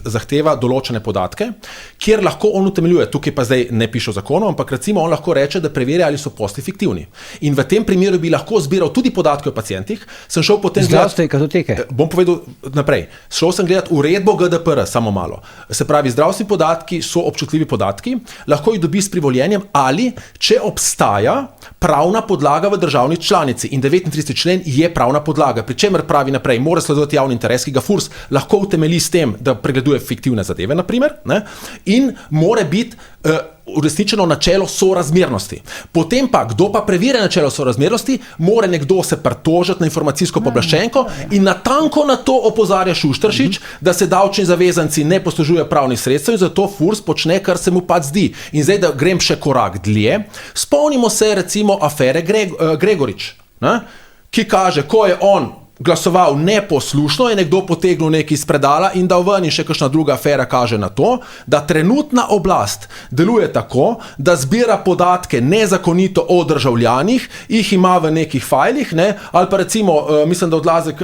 zahteva določene podatke, kjer lahko on utemeljuje, tukaj pa zdaj ne piše o zakonu, ampak recimo on lahko reče, da preverja, ali so posti fiktivni. In v tem primeru bi lahko zbiral tudi podatke o pacientih. Sem šel potem zdravstvene kartoteke. Bom povedal naprej. Šel sem gledati uredbo GDPR, samo malo. Se pravi, zdravstveni podatki so občutljivi podatki, lahko jih dobi s privoljenjem ali, če obstaja pravna podlaga v državni članici in 39. člen je pravna podlaga, pri čemer pravi naprej, mora sledovati javni interes, ki ga FURS lahko utemelji s tem, da pregleduje fiktivne zadeve, naprimer, ne? In mora biti uresničeno načelo sorazmernosti. Potem pa, kdo pa preverja načelo sorazmernosti, mora nekdo se pritožiti na informacijsko pooblaščenko in natanko na to opozarja Šušteršič, da se davčni zavezanci ne poslužujejo pravnih sredstev in zato FURS počne, kar se mu pač zdi. In zdaj, da grem še korak dlje, spomnimo se recimo afere Gregorič, ne? Ki kaže, ko je on glasoval neposlušno, je nekdo potegnil nekaj iz predala in dal ven in še kakšna druga afera kaže na to, da trenutna oblast deluje tako, da zbira podatke nezakonito o državljanih, jih ima v nekih fajlih, ne, ali pa recimo, mislim, da Odlazek,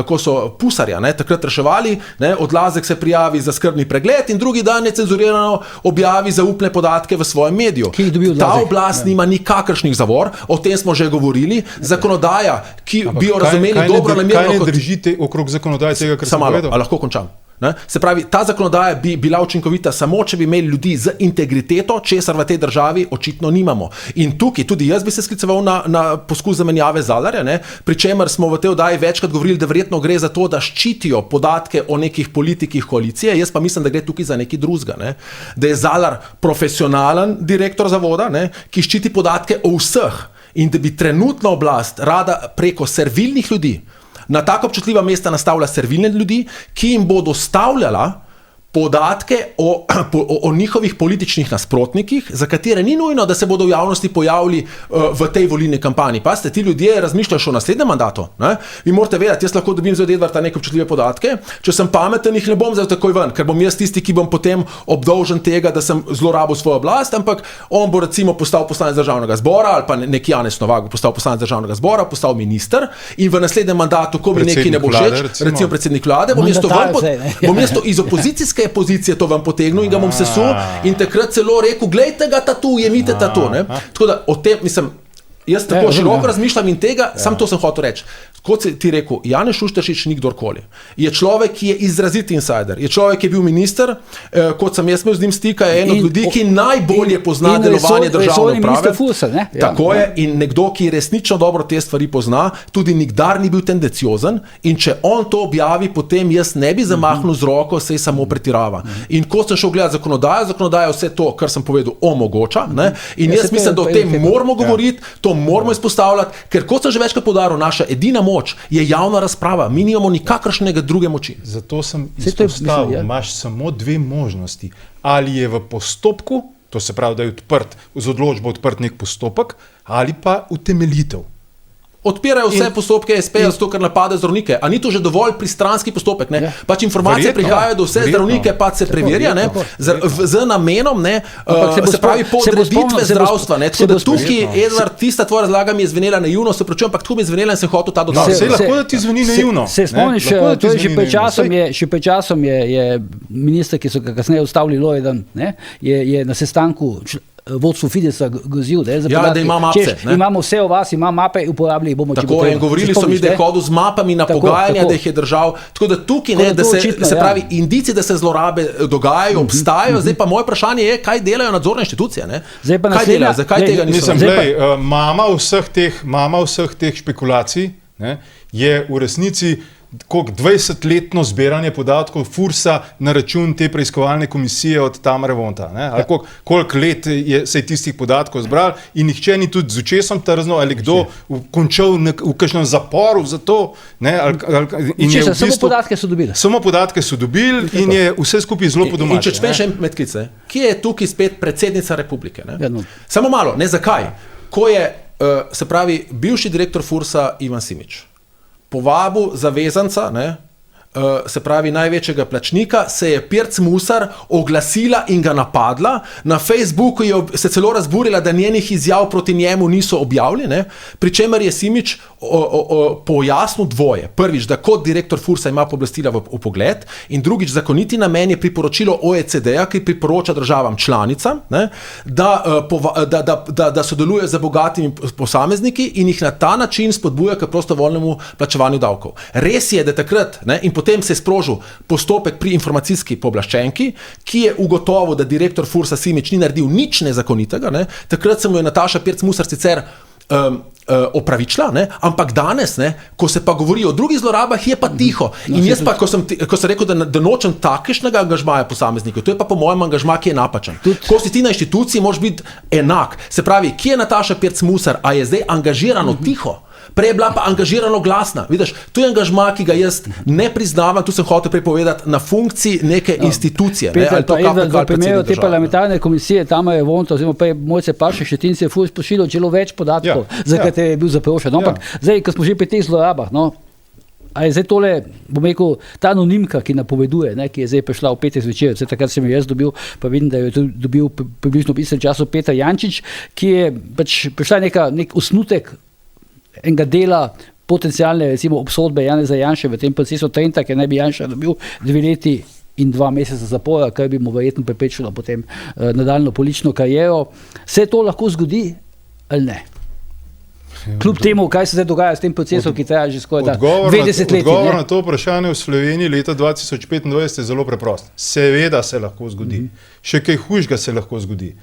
ko so Pusarja, ne, takrat reševali, ne, Odlazek se prijavi za skrbni pregled in drugi dan necenzurirano objavi zaupne podatke v svojem mediju. Ta oblast nima nikakršnih zavor, o tem smo že govorili, zakonodaja, ki bi jo razumeli Kaj ne držite okrog zakonodaje tega, kar sem povedal? A lahko končam? Ne? Se pravi, ta zakonodaja bi bila učinkovita samo, če bi imeli ljudi z integriteto, česar v tej državi očitno nimamo. In tukaj tudi jaz bi se skliceval na poskus zamenjave Zalarja, ne? Pri čemer smo v tej oddaji večkrat govorili, da verjetno gre za to, da ščitijo podatke o nekih politikih koalicije, jaz pa mislim, da gre tukaj za nekaj drugega. Ne? Da je Zalar profesionalen direktor zavoda, ne? Ki ščiti podatke o vseh. In da bi trenutna oblast rada preko servilnih ljudi na tako občutljiva mesta nastavlja servilne ljudi, ki jim bo dostavljala podatke o njihovih političnih nasprotnikih, za katere ni nujno, da se bodo v javnosti pojavili v tej volilni kampanji. Pazite, ti ljudje razmišljajo še o naslednjem mandatu. Ne? Vi morate vedeti, jaz lahko dobim od Edvarda neke občutljive podatke, če sem pameten, jih ne bom zdaj takoj ven, ker bom jaz tisti, ki bom potem obdolžen tega, da sem zlorabil svojo oblast, ampak on bo recimo postal poslanec državnega zbora ali pa neki Janez Novak bo postal poslanec državnega zbora, postal minister in v naslednjem mandatu, ko mi nekaj ne bo všeč, recimo predsednik vlade, bom jaz to iz opozicijske pozicije to vam potegnil in ga bom sesul in takrat celo rekel, glejte ga tatu, jemite tatu. Ne? Tako da o tem, mislim, jaz tako široko razmišljam in tega, sam to sem hotel reči. Kot si ti rekel, Janez Šušteršič ni kdorkoli. Je človek, ki je izrazit insider. Je človek, ki je bil minister, kot sem jaz imel z njim stika, je en od ljudi, ki najbolje pozna delovanje državne uprave. Tako je, in nekdo, ki resnično dobro te stvari pozna, tudi nikdar ni bil tendenciozen in če on to objavi, potem jaz ne bi zamahnil z roko, sej samo pretirava. In ko sem šel gledati zakonodaja vse to, kar sem povedal, omogoča. Ne? In jaz mislim, da o tem moramo govoriti, to moramo izpostavljati, ker kot sem že večkrat poudaril, naša edina moč je javna razprava, mi nimamo nikakršnega druge moči. Zato sem izpostavil, imaš samo dve možnosti. Ali je v postopku, to se pravi, da je odprt, z odločbo odprt nek postopek, ali pa utemeljitev. Odpirajo vse postopke SP-ja, zato ker napade zdravnike. A ni to že dovolj pristranski postopek? Ne? Pač informacije prihajajo do vse zdravnike, pač se preverja, ne? Z namenom, ne? Se pravi podreditve zdravstva. Ne? Tako da tukaj, Edvard, tista tvoja razlaga mi je zvenela naivno, se pravčujem, ampak tako mi je zvenela in sem hotel ta dodati. Se lahko, da ti zveni naivno. Se spomniš, to je že pred časom je minister, ki so ga kasneje ustavili Lojdan, je na sestanku vodstvo Fidesa grozil, da ima mape. Imamo vse o vas, ima mape, uporabili bomo. Tako je, govorili so mi, da je hodil z mapami na pogajanja, da jih je držal. Tako da tukaj, ne, da se pravi, indici, da se zlorabe dogajajo, obstajajo. Zdaj pa moje vprašanje je, kaj delajo nadzorne inštitucije? Ne? Kaj delajo? Zakaj tega niso? Mama vseh teh špekulacij, ne, je v resnici 20-letno zbiranje podatkov FURS-a na račun te preiskovalne komisije od Tamare Vonta. Koliko let se je tistih podatkov zbral in nihče ni tudi z očesom trzno ali kdo končal v kakšnem zaporu za to. Samo podatke so dobili. Samo podatke so dobili in je vse skupaj zelo po domače. In če čmeš en medklice, kje je tukaj spet predsednica republike? Samo malo, ne zakaj. Ko je, se pravi, bivši direktor FURS-a Ivan Simič povabil zavezanca, ne, se pravi največjega plačnika, se je Pirc Musar oglasila in ga napadla. Na Facebooku je se celo razburila, da njenih izjav proti njemu niso objavljene, pri čemer je Simič pojasnil dvoje. Prvič, da kot direktor FURS-a ima pooblastila v vpogled in drugič, zakoniti namen je priporočilo OECD-ja, ki priporoča državam članicam, ne, da sodeluje z bogatimi posamezniki in jih na ta način spodbuja k prostovoljnemu plačevanju davkov. Res je, da takrat, ne, in potem se je sprožil postopek pri informacijski pooblaščenki, ki je ugotovil, da direktor Fursa Simič ni naredil nič nezakonitega. Ne. Takrat se mu je Nataša Pirc Musar sicer opravičila, ne? Ampak danes, ne, ko se pa govori o drugih zlorabah, je pa tiho. In jaz pa, ko sem rekel, da nočem takšnega angažmaja posameznikov, to je pa po mojem angažma, ki je napačen. Ko si ti na inštituciji, moraš biti enak. Se pravi, kje je Nataša Pirc Musar, a je zdaj angažirano tiho? Prej je bila pa angažirano glasna. Vidiš, to je angažma, ki ga jaz ne priznavam, tu sem hotel prepovedati, na funkciji neke institucije. Peter, v primeru te parlamentarne komisije, tam je Vonta, oziroma pa je Mojce Pašek Šetin se je Furs pošiljal celo več podatkov, za katere je bil zaprošen. No, ampak zdaj, ko smo že pri teh zlorabah, no, a je zdaj tole, bom rekel, ta anonimka, ki napoveduje, ne, ki je zdaj prišla v petek zvečer, zdaj takrat sem jo jaz dobil, pa vidim, da jo je dobil približno v istem času Peter Jančič, ki je pač prišla nek osnutek enega dela potencialne, recimo, obsodbe Janeza Janše v tem procesu Trenta, ker naj bi Janša dobil 2 leti in 2 meseca zapora, kar bi mu verjetno preprečilo potem nadaljnjo politično kariero. Se to lahko zgodi ali ne? Kljub temu, kaj se zdaj dogaja s tem procesom, ki traja že skoraj 20 let. Odgovor na to vprašanje v Sloveniji leta 2025 je zelo preprost. Seveda se lahko zgodi. Še kaj hujšega se lahko zgodi.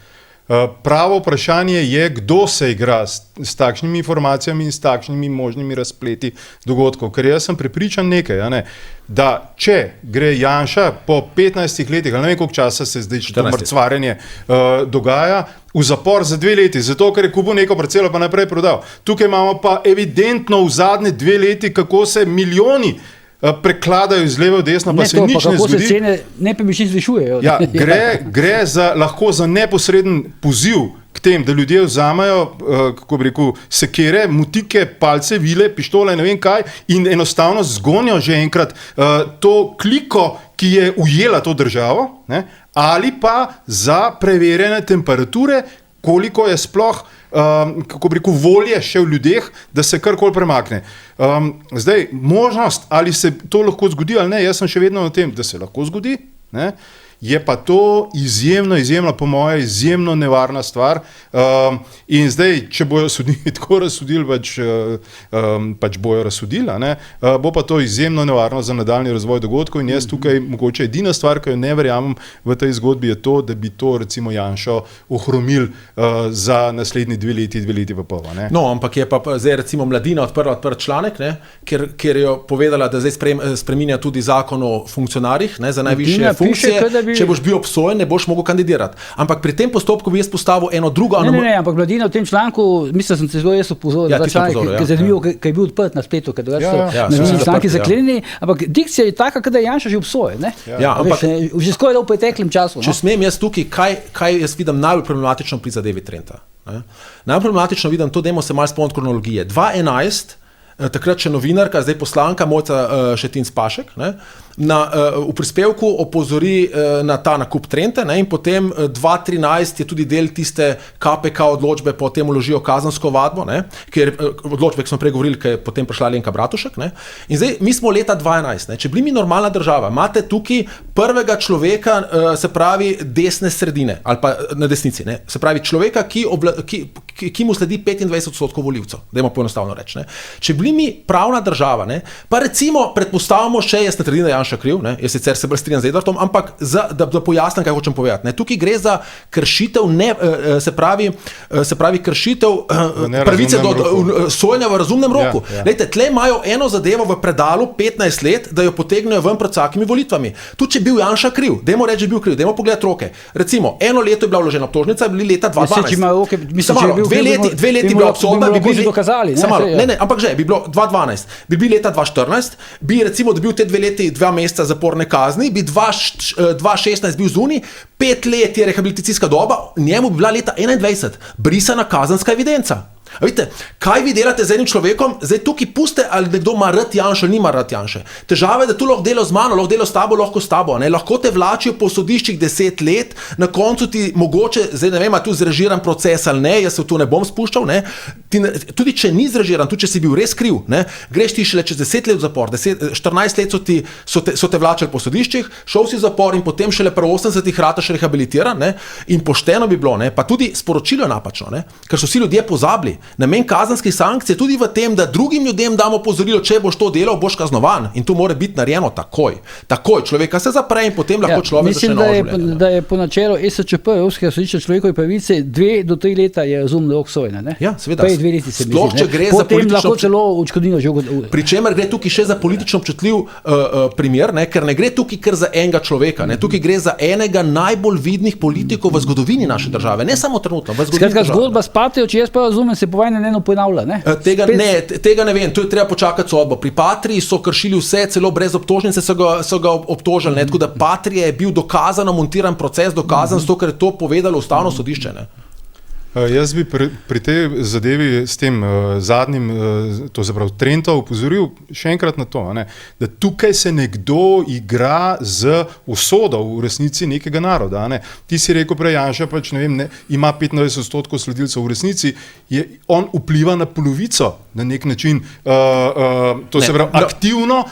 Pravo vprašanje je, kdo se igra s takšnimi informacijami in s takšnimi možnimi razpleti dogodkov. Ker jaz sem prepričan nekaj, da če gre Janša po 15 letih, ali ne vem koliko časa se zdaj to mrcvarjenje dogaja, v zapor za 2 leti, zato ker je kupil neko parcelo pa naprej prodal. Tukaj imamo pa evidentno v zadnje 2 leti, kako se milijoni prekladajo iz leve v desno, pa se nič ne zgodi. Kako se cene nepremičnin zvišujejo. Ja, gre lahko za neposreden poziv k tem, da ljudje vzamejo, kako bi rekel, sekere, mutike, palce, vile, pištole, ne vem kaj, in enostavno zgonijo že enkrat to kliko, ki je ujela to državo, ne, ali pa za preverjene temperature, koliko je sploh kako bi rekel, volje še v ljudeh, da se karkoli premakne. Zdaj, možnost, ali se to lahko zgodi ali ne, jaz sem še vedno na tem, da se lahko zgodi, ne? Je pa to izjemno, po moje, izjemno nevarna stvar. In zdaj, če bojo sodniki tako razsodili, pač bojo razsodili, ne? Bo pa to izjemno nevarno za nadaljnji razvoj dogodkov in jaz tukaj mogoče edina stvar, ki jo ne verjamem v tej zgodbi, je to, da bi to recimo Janšo ohromil za naslednji 2 leti pa pol. Ne? No, ampak je pa zdaj recimo Mladina odprla članek, ne? Kjer je povedala, da zdaj spreminja tudi zakon o funkcionarjih, ne? Za najvišje funkcije. Če boš bil obsojen, ne boš mogel kandidirati. Ampak pri tem postopku bi jaz postavil eno drugo Ne, ampak Mladina v tem članku, mislim, sem se zelo jaz upozoril, da članek, ki je zanimivo, ki je bil odprt na spletu, ker so članki zaklenjeni, ampak dikcija je taka, da je Janša že obsojen, ne? Ja, ampak že skoraj v preteklem času. Če smem jaz tukaj, kaj jaz vidim najbolj problematično pri zadevi Trenta. Najbolj problematično vidim to, dajmo se malo spomniti kronologije. 2011, takrat še novinarka, zdaj poslanka Mojca Šetinc Pašek, ne, v prispevku opozori na ta nakup Trente, ne, in potem 2013 je tudi del tiste KPK odločbe, potem vložijo kazensko vadbo, ne, ker odločbe, ki smo prej govorili, ker je potem prišla Alenka Bratušek. Ne, in zdaj mi smo leta 2012, ne, če bili mi normalna država, imate tukaj prvega človeka, se pravi desne sredine, ali pa na desnici, ne, se pravi človeka, ki mu sledi 25% volivcev, dajmo poenostavno reči. Ne. Če bili mi pravna država, ne, pa recimo predpostavimo še, jaz ne trdim, da Janša kriv, ne, jaz sicer se bolj strinjam z Edvardom, ampak da pojasnim, kaj hočem povedati. Ne. Tukaj gre za kršitev, se pravi kršitev pravice do sojenja v razumnem roku. Lejte, tle imajo eno zadevo v predalu 15 let, da jo potegnejo ven pred vsakimi volitvami. Tudi če bil Janša kriv, dajmo reči, že bil kriv, dajmo pogledati roke. Recimo, 1 leto je bila vložena obtožnica, bili leta 2012. 2 leti bila obsodba, bi bili dokazali. Ne, ampak že, bi bilo 2012, bi bili leta 2014, bi recimo dobil te 2 leti, 2 meseca zaporne kazni, bi 2016 bil zunaj, 5 let je rehabilitacijska doba, njemu bi bila leta 2021 brisana kazenska evidenca. A vidite, kaj vi delate z enim človekom, zdaj tukaj puste, ali nekdo ima rad Janše ali nima rad Janše. Težava je, da tu lahko delo z mano, lahko delo s tabo, lahko s tabo. Ne? Lahko te vlačijo po sodiščih 10 let, na koncu ti mogoče, zdaj ne vem, tu zrežiran proces ali ne, jaz se v to ne bom spuščal, ne? Tudi če ni zrežiran, tudi če si bil res kriv, ne? Greš ti šele čez 10 let v zapor, 14 let so te vlačali po sodiščih, šel si v zapor in potem šele pri 80 rataš rehabilitiran, ne? In pošteno bi bilo, ne? Pa tudi sporočilo je napačno, ne? Ker so vsi ljudje pozabili. Namen kazenskih sankcij je tudi v tem, da drugim ljudem damo opozorilo, če boš to delal, boš kaznovan. In to mora biti narejeno takoj. Takoj človeka se zapre in potem lahko človek začne novo življenje. Mislim, da je po načelu ESČP, Evropskega sodišča človekove pravice, 2 do 3 leta je razumno rok sojenja. Ja, seveda. Prej 2 leti se mi Sploh, zdi. Potem lahko celo odškodnino že pri čemer gre tukaj še za politično občutljiv primer, ne, ker ne gre tukaj kar za enega človeka, ne, tukaj gre za enega najbolj vidnih politikov v zgodovini naše države, ne samo trenutno, v zgodovini države. Zgodba s Patrijo, če jaz pa razumem, se po vojni ne ponavlja. Ne? Tega ne vem, to je treba počakati sodbo. Pri Patriji so kršili vse, celo brez obtožnice so ga obtožili, ne, tako da Patrija je bil dokazano montiran proces, dokazan zato, ker je to povedalo Ustavno sodišče. Ne. Jaz bi pri tej zadevi s tem zadnjim, to zaprav Trento, upozoril še enkrat na to, ne, da tukaj se nekdo igra z usodo v resnici nekega naroda. Ne. Ti si rekel prej, Janša pač, ne vem, ima 25% sledilcev, v resnici on vpliva na polovico na nek način, to se pravi aktivno,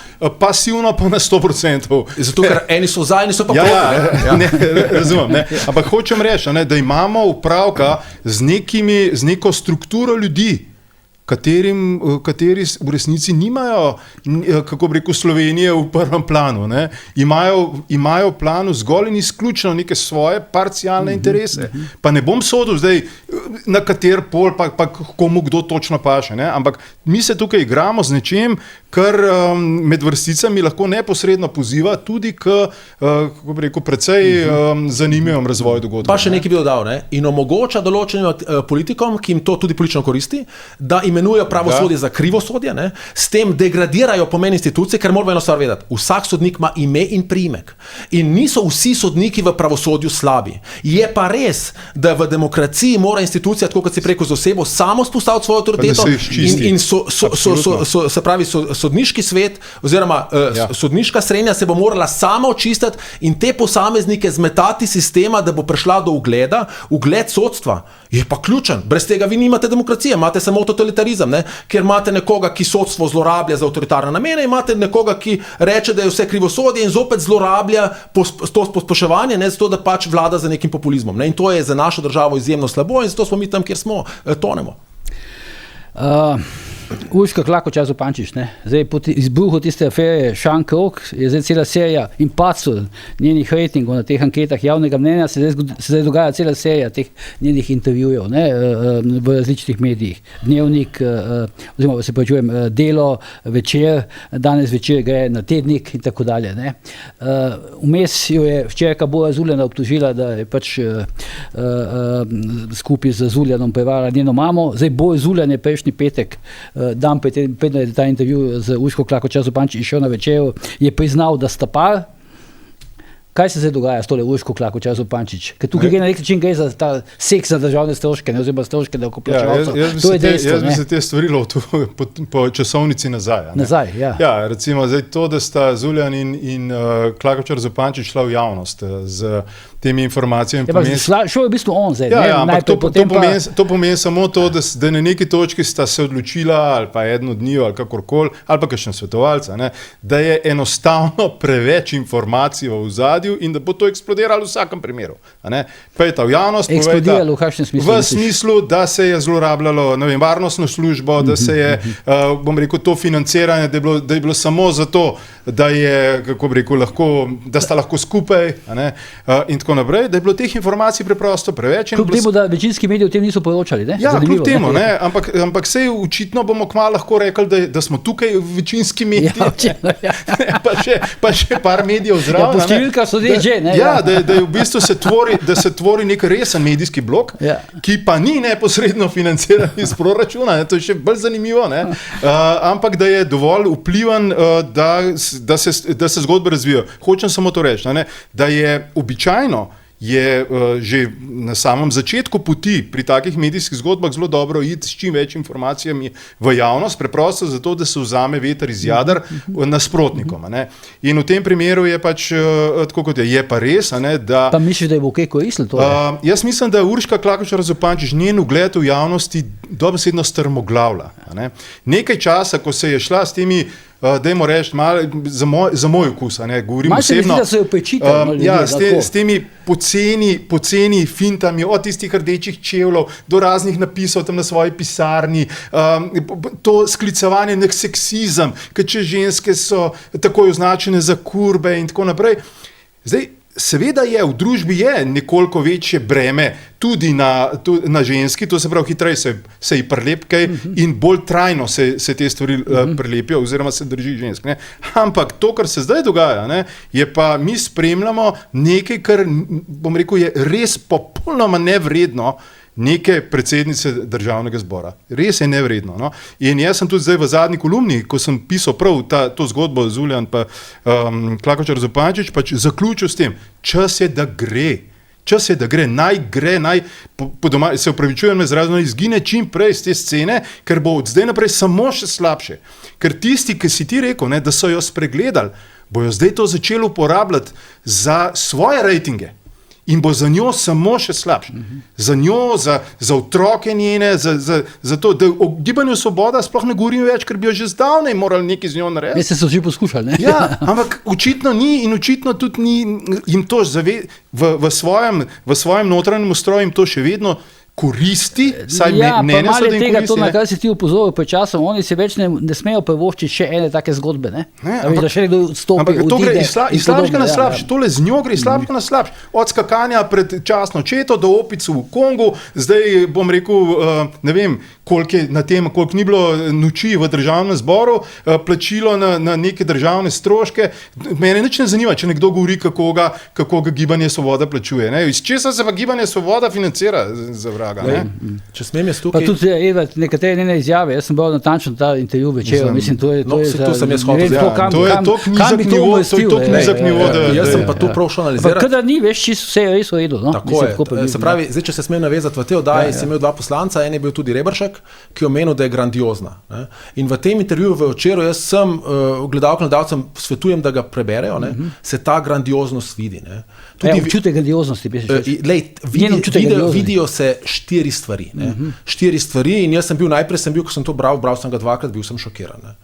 pasivno pa na 100%. Zato, ker eni so za, eni so pa proti. Razumem, ne. Ampak hočem reči, ne, da imamo upravka z neko strukturo ljudi, kateri v resnici nimajo, kako bi rekel, Slovenije v prvem planu. Ne? Imajo v planu zgolj in izključno neke svoje parcialne interese. Pa ne bom sodil zdaj, na kater pol, pa komu kdo točno paše. Ne? Ampak mi se tukaj igramo z nečem, kar med vrsticami lahko neposredno poziva tudi k, kako bi rekel, precej zanimivem razvoju dogodkov. Pa še nekaj bi dodal, ne? In omogoča določenim politikom, ki jim to tudi politično koristi, da imenujejo pravosodje za krivosodje, ne? S tem degradirajo pomen institucije, ker moramo eno stvar vedeti. Vsak sodnik ima ime in priimek. In niso vsi sodniki v pravosodju slabi. Je pa res, da v demokraciji mora institucija, tako kot si rekel, z osebo samo spostaviti svojo avtoriteto in se pravi sodniški svet oziroma sodniška srenja se bo morala sama očistiti in te posameznike zmetati sistema, da bo prišla do ugleda. Ugled sodstva je pa ključen. Brez tega vi nimate demokracije, imate samo totalitarizem, ne? Ker imate nekoga, ki sodstvo zlorablja za avtoritarne namene, imate nekoga, ki reče, da je vse krivosodje in zopet zlorablja to posploševanje, ne, zato da pač vlada za nekim populizmom. Ne? In to je za našo državo izjemno slabo in zato smo mi tam, kjer smo, tonemo. Urška Klakočar Zupančič, ne? Zdaj po izbruhu tiste afere Šankrok je zdaj cela serija in padcu njenih rejtingov na teh anketah javnega mnenja, se zdaj dogaja cela serija teh njenih intervjujev, ne? V različnih medijih. Dnevnik, oziroma se pravičujem, Delo, Večer, danes Večer gre na Tednik in tako dalje. Ne? Vmes jo je včerajka Bora Zuljana obtožila, da je pač skupaj z Zuljanom prevarala njeno mamo. Zdaj Bora Zuljan je prejšnji petek, dan predtem je ta intervju z Urško Klakočar Zupančič išel na Večeru, je priznal, da sta par. Kaj se zdaj dogaja s tole Urško Klakočar Zupančič? Ker tukaj gre na nek način gre za ta seks za državne stroške, ne, oziroma stroške davkoplačevalcev. To je dejstvo. Jaz bi se te stvari lotil po časovnici nazaj. Nazaj, ja. Ja, recimo zdaj to, da sta Zuljan in Klakočar Zupančič šla v javnost z temi informacijami. Šel je v bistvu on zdaj. Ja, ampak to pomeni samo to, da na neki točki sta se odločila, ali pa eden od njiju, ali kakorkoli, ali pa kakšen svetovalca, ne, da je enostavno preveč informacij v ozadju in da bo to eksplodiralo v vsakem primeru. Pejta v javnost, eksplodiralo v kakšnem smislu? V smislu, da se je zlorabljalo, ne vem, varnostno službo, da se je, bom rekel, to financiranje, da je bilo samo zato, da je, kako bi rekel, da sta lahko skupaj, in tako naprej, da je bilo teh informacij preprosto preveč. Kljub temu, da večinski mediji o tem niso poročali, ne? Ja, kljub temu, ne? Ampak sej očitno bomo kmalu lahko rekli, da smo tukaj večinski mediji, pa še par medijev zraven. Po številkah so že, ne? Ja, da je v bistvu se tvori nek resen medijski blok, ki pa ni neposredno financiran iz proračuna, ne? To je še bolj zanimivo, ne? Ampak da je dovolj vplivan, da se zgodbe razvijajo. Hočem samo to reči, ne? Da je običajno je že na samem začetku poti pri takih medijskih zgodbah zelo dobro iti s čim več informacijami v javnost, preprosto zato, da se vzame veter iz jader nasprotnikom. In v tem primeru je pač tako, kot je pa res, da... Pa misliš, da je bo kaj koristilo to? Jaz mislim, da Urška Klakočar Zupančič njen ugled v javnosti dobesedno strmoglavlja. Nekaj časa, ko se je šla s temi dajmo reči, malo za moj okus, ne, govorim Malo se mi zdi, osebno. da so jo pečitali, Ja, s temi poceni fintami, od tistih rdečih čevljev do raznih napisov tam na svoji pisarni, to sklicevanje na seksizem, ker če ženske so takoj označene za kurbe in tako naprej. Zdaj, seveda je, v družbi je nekoliko večje breme tudi na ženski, to se pravi, hitreje se ji prelepkaj in bolj trajno se te stvari prelepijo oziroma se drži žensk. Ne. Ampak to, kar se zdaj dogaja, ne, je pa mi spremljamo nekaj, kar, bom rekel, je res popolnoma nevredno neke predsednice državnega zbora. Res je nevredno. No? In jaz sem tudi zdaj v zadnji kolumni, ko sem pisal prav to zgodbo z Zuljan pa Klakočar Zupančič, pač zaključil s tem, čas je, da gre. Čas je, da gre, se upravičujem izrazno, izgine čim prej z te scene, ker bo od zdaj naprej samo še slabše. Ker tisti, ki si ti rekel, ne, da so jo spregledali, bojo zdaj to začeli uporabljati za svoje rejtinge. In bo za njo samo še slabše. Za njo, za otroke njene, za to, da o gibanju Svoboda sploh ne govorim več, ker bi jo že zdavnaj morali nekaj z njo narediti. Veste, so že poskušali, ne? Ja, ampak očitno ni in očitno tudi ni, jim to v svojem notranjem ustroju jim to še vedno koristi, saj mnenja so, da jim tega, koristi. to, na kar si ti upozoril pred časom, oni se več ne smejo privoščiti še ene take zgodbe, ne? Da še nekdo odstopi, ampak to gre odide iz slabšega na slabše, tole z njo gre iz slabšega na slabše. Od skakanja pred časno četo do opic v Kongu, zdaj bom rekel, ne vem, koliko ni bilo noči v državnem zboru, plačilo na neke državne stroške. Mene nič ne zanima, če nekdo govori, kako ga Gibanje Svoboda plačuje. Ne? Iz česa se pa Gibanje Svoboda financira za vraga? Če smem jaz tukaj. Pa tudi, Eva, nekatere njene izjave, jaz sem bil natančen ta intervju večer, mislim, to je to sem jaz hotel. To je to knjizak nivo, jaz sem pa tu prav šel analizirati. Kadar ni, veš, čisto vse je res v redu. No? Tako je. Se pravi, zdaj, če se smem navezati v te oddaji, sem imel dva poslanca, en je bil tudi Reberšek, ki je omenil, da je grandiozna. Ne? In v tem intervjuju v večeru jaz sem gledalcem svetujem, da ga preberejo, ne? Se ta grandioznost vidi. Ne? Občutek grandioznosti. Vidijo se štiri stvari. Štiri stvari in jaz sem bil, ko sem to bral sem ga dvakrat, bil sem šokiran. Ne?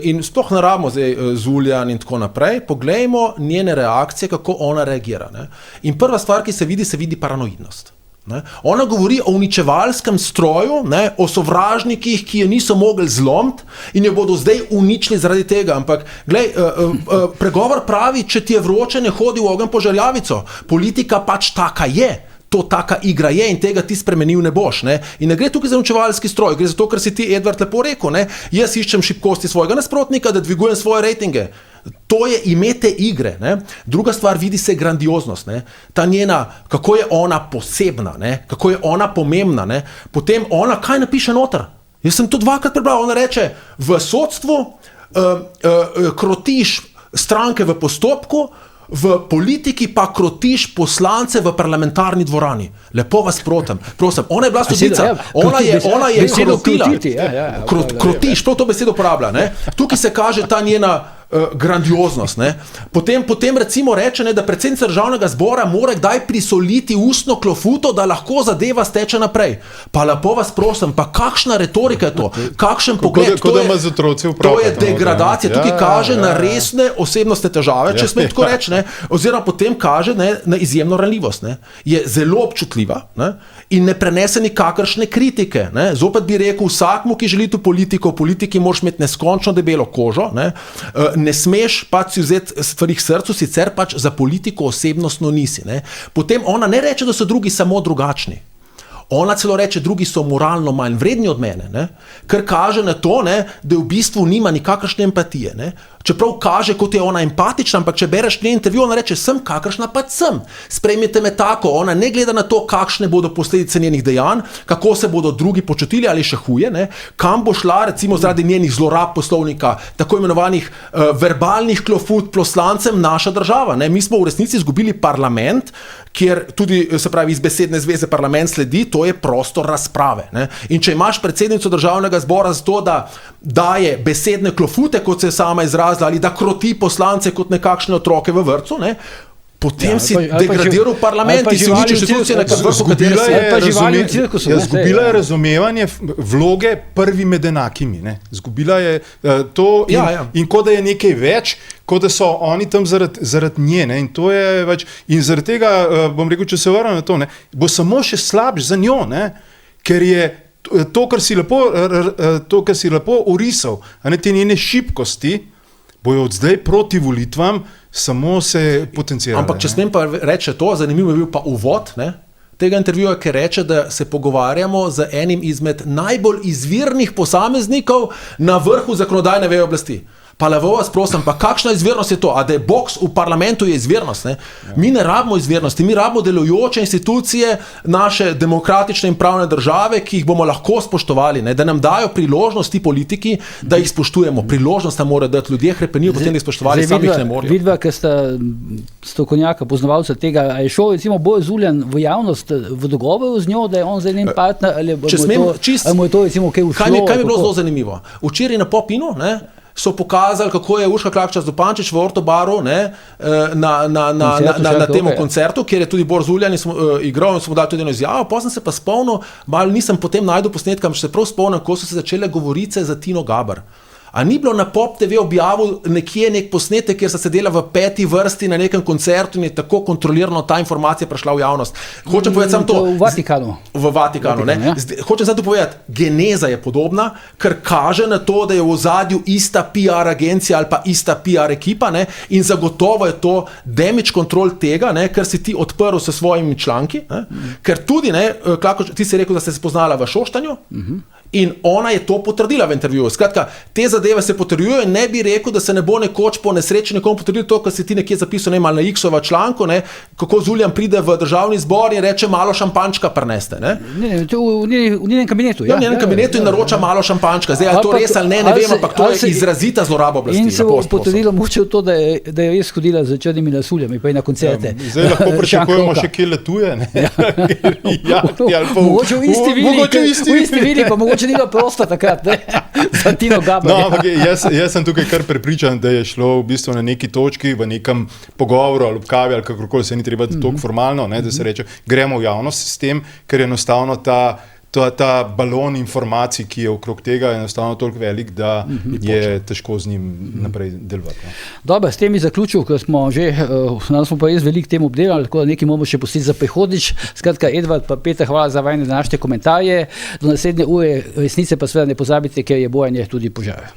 In sploh ne rabimo zdaj Zuljan in tako naprej, poglejmo njene reakcije, kako ona reagira. Ne? In prva stvar, ki se vidi paranoidnost. Ne? Ona govori o uničevalskem stroju, ne? O sovražnikih, ki jo niso mogli zlomiti in jo bodo zdaj uničili zaradi tega. Ampak glej, pregovor pravi, če ti je vroče, ne hodi v ogenj po žerjavico. Politika pač taka je. To taka igra je in tega ti spremenil ne boš. Ne? In ne gre tukaj za uničevalski stroj, gre za to, kar si ti, Edvard, lepo rekel. Ne? Jaz iščem šibkosti svojega nasprotnika, da dvigujem svoje rejtinge. To je ime te igre. Ne? Druga stvar, vidi se grandioznost. Ne? Ta njena, kako je ona posebna, ne? Kako je ona pomembna. Ne? Potem ona, kaj napiše noter? Jaz sem to dvakrat prebral, ona reče, v sodstvu krotiš stranke v postopku, v politiki pa krotiš poslance v parlamentarni dvorani. Lepo vas prosim. Ona je bila sodnica. Ona je krotila. Krotiš, prav to besedo uporablja. Tukaj se kaže ta njena grandioznost. Ne? Potem recimo reče, ne, da predsednica državnega zbora mora kdaj prisoliti ustno klofuto, da lahko zadeva steče naprej. Pa lepo vas prosim, pa kakšna retorika je to? Kakšen pogled? To je degradacija. Tukaj kaže na resne osebnostne težave, če smem tako reči, ne? Oziroma potem kaže, ne, na izjemno ranljivost. Ne? Je zelo občutljiva, ne? In ne prenese nikakršne kritike. Ne? Zopet bi rekel, vsakmu, ki želi v politiki moraš imeti neskončno debelo kožo, ne smeš pač si vzeti stvari k srcu, sicer pač za politiko osebnostno nisi. Ne? Potem ona ne reče, da so drugi samo drugačni. Ona celo reče, drugi so moralno manj vredni od mene, ne? Kar kaže na to, ne, da v bistvu nima nikakršne empatije. Ne? Čeprav kaže, kot je ona empatična, ampak če bereš njen intervju, ona reče, sem kakršna pa sem. Sprejmite me tako, ona ne gleda na to, kakšne bodo posledice njenih dejanj, kako se bodo drugi počutili ali še huje, ne? Kam bo šla recimo zaradi njenih zlorab poslovnika, tako imenovanih verbalnih klofut poslancem naša država. Ne? Mi smo v resnici izgubili parlament, kjer tudi, se pravi, iz besedne zveze parlament sledi, to je prostor razprave. Ne? In če imaš predsednico državnega zbora za to, da daje besedne klofute, kot se je sama izrazila, ali da kroti poslance kot nekakšne otroke v vrtcu, ne? potem si degradiral parlament in si uničil inštitucije, na vrhu katere si. Zgubila je razumevanje vloge prvi med enakimi. Ne? Zgubila je to in kot da je nekaj več, kot da so oni tam zaradi nje. Ne? In to je več. In zaradi tega, bom rekel, če se vrnem na to, ne, bo samo še slabš za njo, ne? Ker je to, kar si lepo orisal, a ne te njene šibkosti, bojo od zdaj proti volitvam samo se potencirale. Ampak če smem pa reči to, zanimivo je bil pa uvod tega intervjuja, ker reče, da se pogovarjamo z enim izmed najbolj izvirnih posameznikov na vrhu zakonodajne veje oblasti. Pa levo vas prosim, pa kakšna izvirnost je to? A da je boks v parlamentu je izvirnost? Ne? Mi ne rabimo izvirnosti, mi rabimo delujoče institucije naše demokratične in pravne države, ki jih bomo lahko spoštovali, ne? Da nam dajo priložnosti politiki, da jih spoštujemo. Priložnost nam mora dati ljudje, hrepenijo, potem da jih spoštovali, sami jih ne morajo. Vidva, ker sta strokovnjaka, poznavalca tega, a je šel recimo bolj Zuljan v javnost v dogovoru z njo, da je on zdaj njen partner, ali mu je to recimo kaj ušlo? Kaj mi je bilo zelo zanimivo? Včeraj na Popinu, ne? So pokazali, kako je Urška Klakočar Zupančič v Ortobaru na tem koncertu, kjer je tudi Bor Zuljan igral in smo dali tudi eno izjavo. Potem sem se pa spomnil, malo nisem potem našel posnetka, se prav spomnim, ko so se začele govorice za Tino Gaber. A ni bilo na Pop TV objavil nekje nek posnetek, kjer so sedela v 5. vrsti na nekem koncertu in je tako kontrolirano ta informacija prišla v javnost. Hočem povedati samo to. V Vatikanu. V Vatikanu, ne. Ja. Hočem samo to povedati, geneza je podobna, ker kaže na to, da je v ozadju ista PR agencija ali pa ista PR ekipa, ne, in zagotovo je to damage control tega, ne, ker si ti odprl s svojimi članki, ne, ker tudi, ne, ti si rekel, da ste se spoznala v Šoštanju, in ona je to potrdila v intervjuju. Skratka, te zadeve se potrjujejo in ne bi rekel, da se ne bo nekoč po nesreči nekomu potrdil to, kar si ti nekje zapisal, ne, malo na X-ova članku, ne, kako Zuljan pride v državni zbor in reče malo šampančka prineste. Ne, to v njenem kabinetu. Ja, v njenem kabinetu in naroča malo šampančka. Zdaj, to res ali ne vem, ampak to je izrazita zloraba oblasti. In se bo potrdilo moče v to, da je res hodila z črnimi lasuljami, pa je na koncerte. Zdaj lahko pričakujemo še kje letuje, ne? Mogoče v isti vili, pa mogoče ni bilo prosto takrat, ne? Za Tino Gaber. No, ampak jaz sem tukaj kar prepričan, da je šlo v bistvu na neki točki, v nekem pogovoru ali v kavi ali kakorkoli, se ni treba toliko formalno, ne, da se reče, gremo v javnost s tem, ker je enostavno ta balon informacij, ki je okrog tega, je enostavno toliko velik, da je težko z njim naprej delovati. Dobro, s tem je zaključil, ker smo že, nas smo pa res veliko tem obdelali, tako da nekaj moramo še pustiti za prihodnjič. Skratka, Edvard pa Peter, hvala za vajne današnje komentarje. Do naslednje ure resnice pa seveda ne pozabite, ker je bojanje tudi požar.